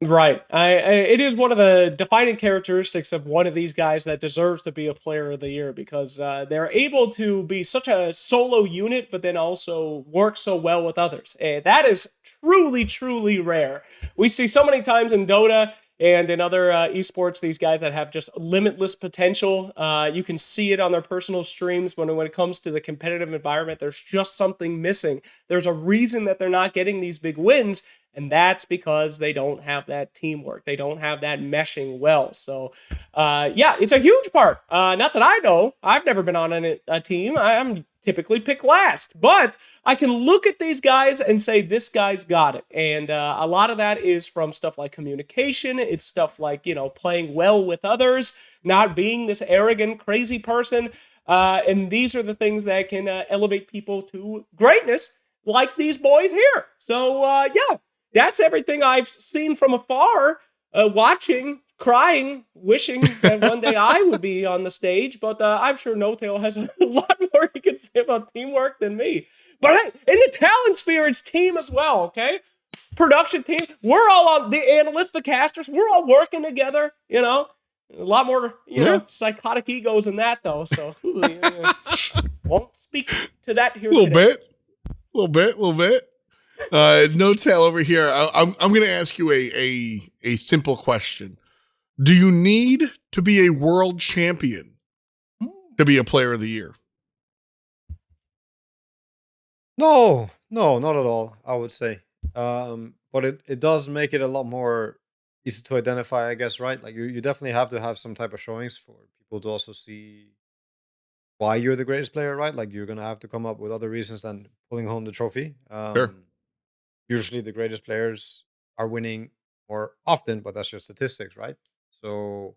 [SPEAKER 5] Right. It is one of the defining characteristics of one of these guys that deserves to be a Player of the Year, because they're able to be such a solo unit, but then also work so well with others. And that is truly, truly rare. We see so many times in Dota and in other esports, these guys that have just limitless potential. You can see it on their personal streams when it comes to the competitive environment. There's just something missing. There's a reason that they're not getting these big wins, and that's because they don't have that teamwork. They don't have that meshing well. So, it's a huge part. Not that I know. I've never been on a team. I'm typically picked last. But I can look at these guys and say, this guy's got it. And a lot of that is from stuff like communication. It's stuff like, playing well with others, not being this arrogant, crazy person. And these are the things that can elevate people to greatness, like these boys here. So, that's everything I've seen from afar, watching, crying, wishing that one day I would be on the stage. But I'm sure No-Tail has a lot more he can say about teamwork than me. But hey, in the talent sphere, it's team as well, okay? Production team, we're all on, the analysts, the casters, we're all working together, A lot more, psychotic egos than that, though. So, won't speak to that here today.
[SPEAKER 1] A little bit. No-Tail over here. I'm going to ask you a simple question. Do you need to be a world champion to be a player of the year?
[SPEAKER 8] No, not at all, I would say. But it does make it a lot more easy to identify, I guess, right? Like you definitely have to have some type of showings for people to also see why you're the greatest player, right? Like you're gonna have to come up with other reasons than pulling home the trophy.
[SPEAKER 1] Sure.
[SPEAKER 8] Usually the greatest players are winning more often, but that's just statistics, right? So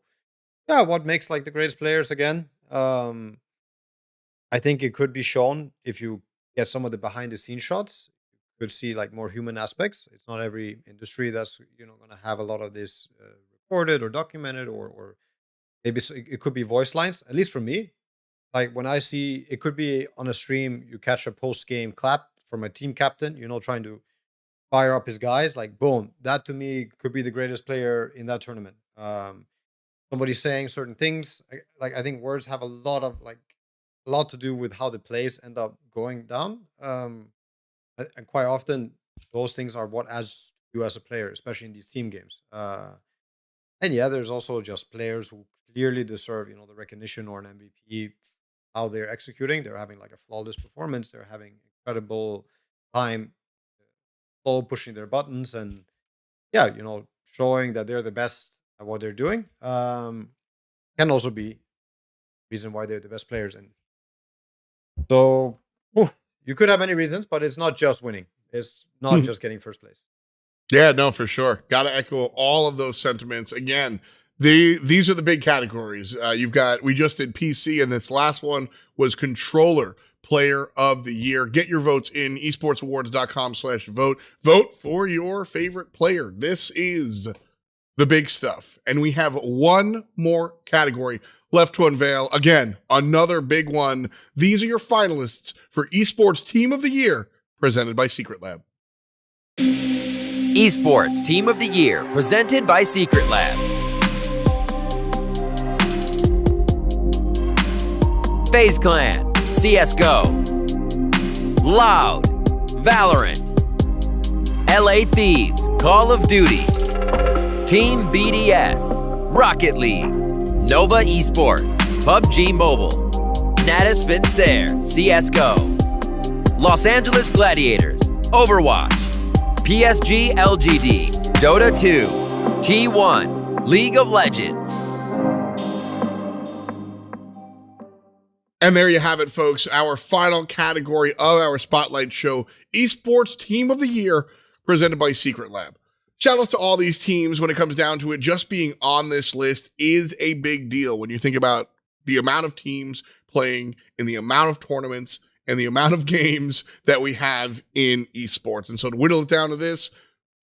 [SPEAKER 8] yeah, what makes like the greatest players again? I think it could be shown if you get some of the behind the scenes shots. You could see like more human aspects. It's not every industry that's going to have a lot of this recorded or documented, or maybe it could be voice lines. At least for me, like when I see it could be on a stream, you catch a post game clap from a team captain, trying to fire up his guys. Like boom, that to me could be the greatest player in that tournament. Somebody saying certain things. I think words have a lot to do with how the plays end up going down. And quite often, those things are what adds to you as a player, especially in these team games. And yeah, there's also just players who clearly deserve, the recognition or an MVP. How they're executing, they're having like a flawless performance. They're having incredible time, all pushing their buttons, and yeah, showing that they're the best at what they're doing. Can also be reason why they're the best players. And so you could have many reasons, but it's not just winning. It's not just getting first place.
[SPEAKER 1] Yeah, no, for sure. Got to echo all of those sentiments. Again, these are the big categories. We just did PC, and this last one was controller player of the year. Get your votes in esportsawards.com/vote. Vote for your favorite player. This is the big stuff. And we have one more category left to unveil. Again, another big one. These are your finalists for Esports Team of the Year, presented by Secret Lab.
[SPEAKER 10] Esports Team of the Year, presented by Secret Lab. FaZe Clan, CSGO. Loud, Valorant. LA Thieves, Call of Duty. Team BDS, Rocket League. Nova Esports, PUBG Mobile. Natus Vincer, CSGO. Los Angeles Gladiators, Overwatch. PSG LGD, Dota 2, T1, League of Legends.
[SPEAKER 1] And there you have it, folks. Our final category of our Spotlight Show, Esports Team of the Year, presented by Secret Lab. Shout outs to all these teams. When it comes down to it, just being on this list is a big deal when you think about the amount of teams playing in the amount of tournaments and the amount of games that we have in esports. And so to whittle it down to this,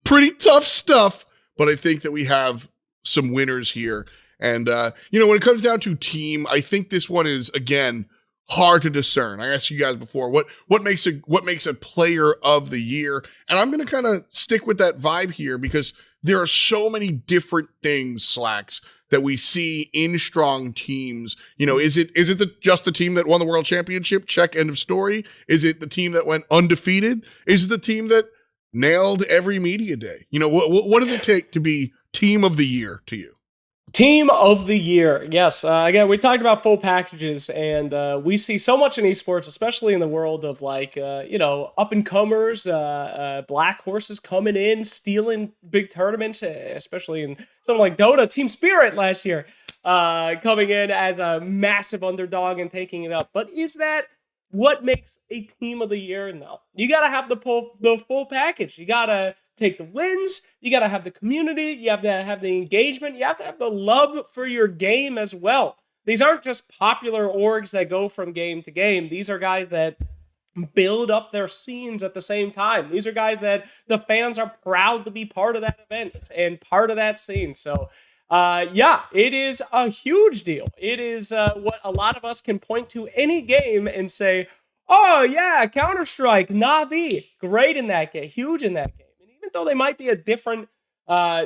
[SPEAKER 1] pretty tough stuff, but I think that we have some winners here. And, when it comes down to team, I think this one is, again, hard to discern. I asked you guys before, what makes a player of the year? And I'm going to kind of stick with that vibe here because there are so many different things, Slacks, that we see in strong teams. Is it just the team that won the world championship? Check, end of story. Is it the team that went undefeated? Is it the team that nailed every media day? What does it take to be team of the year to you?
[SPEAKER 5] Team of the year. Yes. Again, we talked about full packages, and we see so much in esports, especially in the world of up and comers, black horses coming in, stealing big tournaments, especially in something like Dota, Team Spirit last year, coming in as a massive underdog and taking it up. But is that what makes a team of the year? No. You got to have the full package. You got to take the wins, you got to have the community, you have to have the engagement, you have to have the love for your game as well. These aren't just popular orgs that go from game to game. These are guys that build up their scenes at the same time. These are guys that the fans are proud to be part of that event and part of that scene. So, it is a huge deal. It is what a lot of us can point to any game and say, oh yeah, Counter-Strike, Na'Vi, great in that game, huge in that game. Even though they might be a different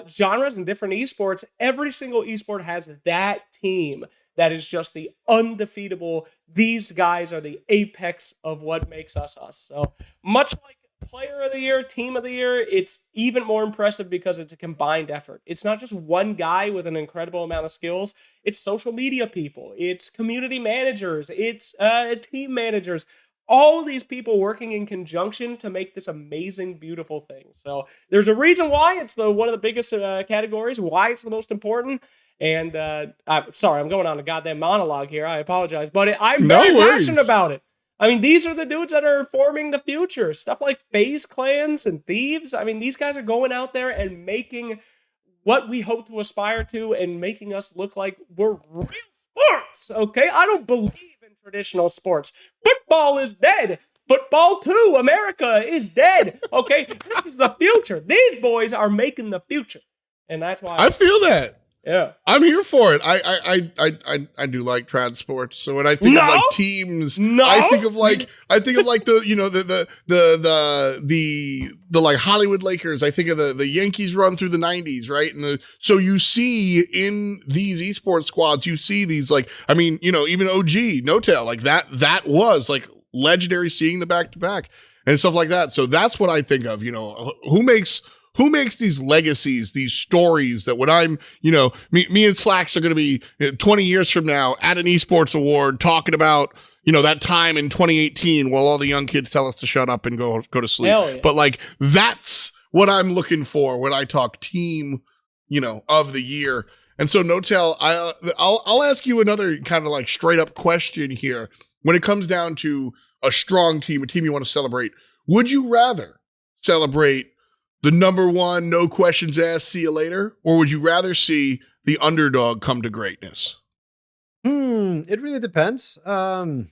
[SPEAKER 5] genres and different esports, every single esport has that team that is just the undefeatable. These guys are the apex of what makes us us. So much like player of the year, team of the year, it's even more impressive because it's a combined effort. It's not just one guy with an incredible amount of skills. It's social media people, it's community managers, it's team managers, all these people working in conjunction to make this amazing, beautiful thing. So there's a reason why it's one of the biggest categories, why it's the most important. And sorry, I'm going on a goddamn monologue here. I apologize, but I'm very passionate about it. I mean, these are the dudes that are forming the future. Stuff like FaZe clans and Thieves. I mean, these guys are going out there and making what we hope to aspire to and making us look like we're real sports, okay? I don't believe in traditional sports. Football is dead. Football 2, America is dead, okay? This is the future. These boys are making the future. And that's why
[SPEAKER 1] I feel that.
[SPEAKER 5] Yeah,
[SPEAKER 1] I'm here for it. I do like trad sports. So when I think of like teams, I think of like the the like Hollywood Lakers. I think of the Yankees run through the 90s, right? And so you see in these esports squads, you see these like, I mean, even OG No Tail, like that was like legendary, seeing the back to back and stuff like that. So that's what I think of. Who makes these legacies, these stories that when I'm, me and Slacks are going to be 20 years from now at an esports award talking about, that time in 2018 while all the young kids tell us to shut up and go to sleep.
[SPEAKER 5] Yeah.
[SPEAKER 1] But like, that's what I'm looking for when I talk team, of the year. And so No-Tell, I'll ask you another kind of like straight up question here. When it comes down to a strong team, a team you want to celebrate, would you rather celebrate the number one, no questions asked, see you later? Or would you rather see the underdog come to greatness?
[SPEAKER 8] It really depends. I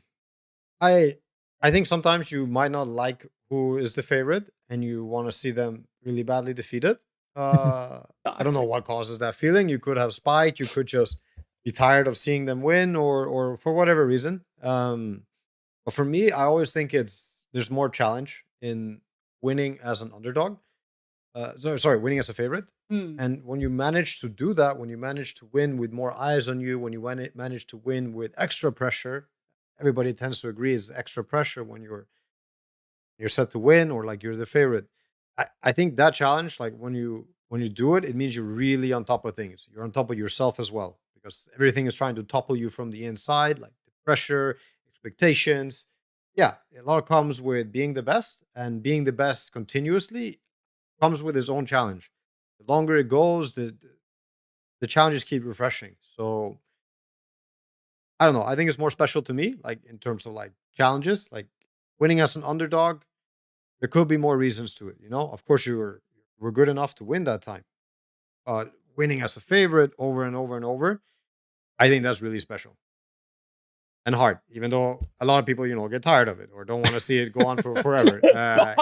[SPEAKER 8] think sometimes you might not like who is the favorite and you want to see them really badly defeated. I don't know what causes that feeling. You could have spite, you could just be tired of seeing them win or for whatever reason. But for me, I always think there's more challenge in winning as an underdog. Winning as a favorite. And when you manage to do that, when you manage to win with more eyes on you, when you manage to win with extra pressure, everybody tends to agree is extra pressure when you're set to win or like you're the favorite. I think that challenge, like when you do it, it means you're really on top of things. You're on top of yourself as well because everything is trying to topple you from the inside, like the pressure, expectations. Yeah, a lot comes with being the best, and being the best continuously comes with its own challenge. The longer it goes, the challenges keep refreshing. So I don't know. I think it's more special to me, like in terms of like challenges, like winning as an underdog. There could be more reasons to it, Of course, we're good enough to win that time. Winning as a favorite over and over and over, I think that's really special and hard. Even though a lot of people, get tired of it or don't want to see it go on for forever.
[SPEAKER 5] God,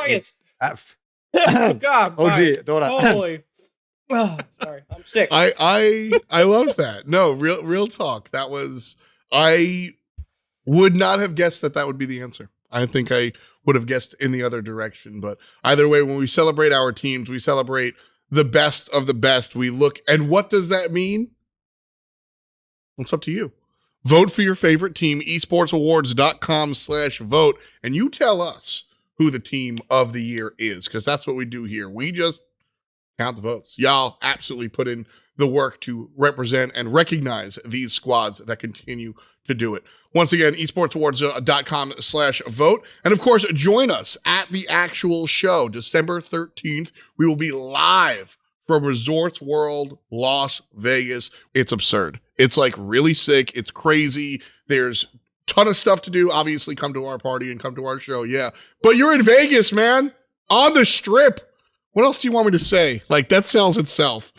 [SPEAKER 8] OG, Dora.
[SPEAKER 5] Holy. Oh, sorry, I'm sick.
[SPEAKER 1] I love that. No, real talk. That was, I would not have guessed that would be the answer. I think I would have guessed in the other direction. But either way, when we celebrate our teams, we celebrate the best of the best. We look, and what does that mean? It's up to you. Vote for your favorite team, esportsawards.com/vote, and you tell us who the team of the year is, because that's what we do here. We just count the votes. Y'all absolutely put in the work to represent and recognize these squads that continue to do it. Once again, esportsawards.com/vote. And of course, join us at the actual show, December 13th. We will be live from Resorts World, Las Vegas. It's absurd. It's like really sick. It's crazy. There's ton of stuff to do. Obviously, come to our party and come to our show. Yeah. But you're in Vegas, man. On the strip. What else do you want me to say? Like, that sells itself.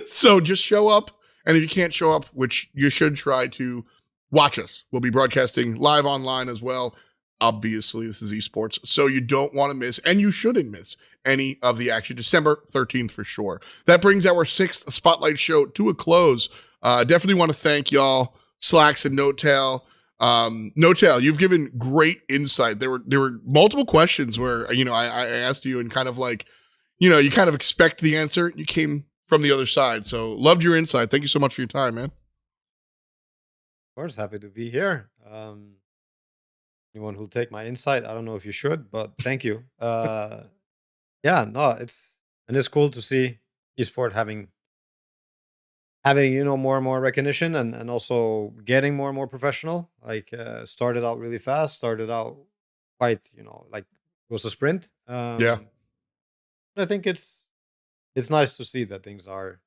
[SPEAKER 1] So just show up. And if you can't show up, which you should try to, watch us. We'll be broadcasting live online as well. Obviously, this is esports, so you don't want to miss, and you shouldn't miss, any of the action. December 13th for sure. That brings our 6th Spotlight show to a close. Definitely want to thank y'all, Slacks and No-Tail. No-Tail, you've given great insight. There were multiple questions where, I asked you and kind of like, you kind of expect the answer. You came from the other side. So loved your insight. Thank you so much for your time, man.
[SPEAKER 8] Of course, happy to be here. anyone who'll take my insight. I don't know if you should, but thank you. Yeah, no, it's cool to see esport having more and more recognition and also getting more and more professional. Like started out really fast, started out quite like it was a sprint.
[SPEAKER 1] Yeah.
[SPEAKER 8] But I think it's nice to see that things are,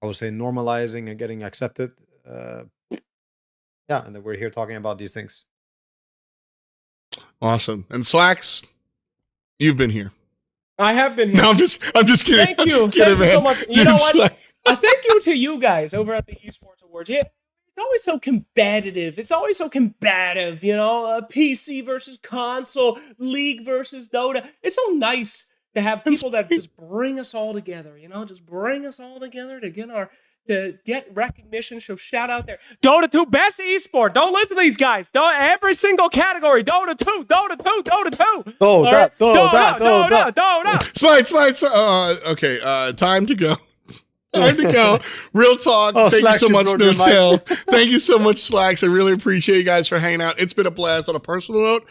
[SPEAKER 8] I would say, normalizing and getting accepted. Yeah, and that we're here talking about these things.
[SPEAKER 1] Awesome. And Slacks, you've been here.
[SPEAKER 5] I have been here.
[SPEAKER 1] No, I'm just kidding.
[SPEAKER 5] Thank
[SPEAKER 1] I'm
[SPEAKER 5] you.
[SPEAKER 1] just kidding,
[SPEAKER 5] Thank
[SPEAKER 1] man.
[SPEAKER 5] you so much. You
[SPEAKER 1] Dude,
[SPEAKER 5] know what?
[SPEAKER 1] Slacks-
[SPEAKER 5] Thank you to you guys over at the Esports Awards. Yeah, it's always so competitive. It's always so combative, PC versus console, League versus Dota. It's so nice to have people that just bring us all together, just bring us all together to get recognition. So shout out there. Dota 2, best esport. Don't listen to these guys. Every single category. Dota 2, Dota 2, Dota 2.
[SPEAKER 1] Dota. Smite. Okay, time to go. Time to go. Real talk. Thank you so much, No Tail. Thank you so much, Slacks. I really appreciate you guys for hanging out. It's been a blast. On a personal note,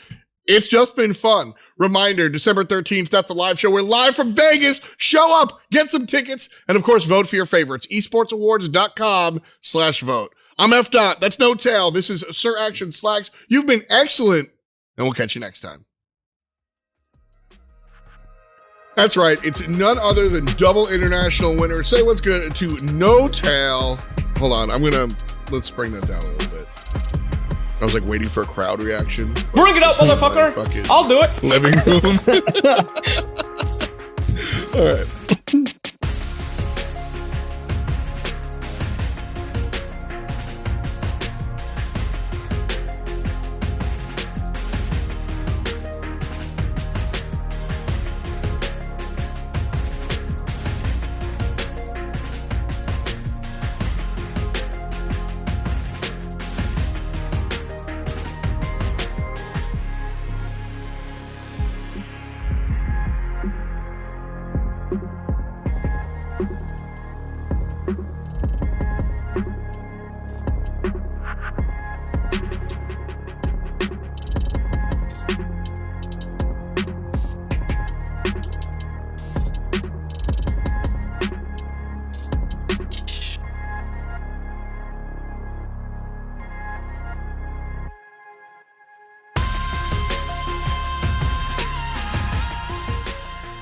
[SPEAKER 1] it's just been fun. Reminder, December 13th, that's the live show. We're live from Vegas. Show up, get some tickets, and of course, vote for your favorites. esportsawards.com/vote. I'm F. Dot. That's No Tail. This is Sir Action Slacks. You've been excellent, and we'll catch you next time. That's right. It's none other than double international winner. Say what's good to No Tail. Hold on. Let's bring that down a little bit. I was like waiting for a crowd reaction.
[SPEAKER 5] Bring it up, motherfucker. I'll do it.
[SPEAKER 1] Living room. All right.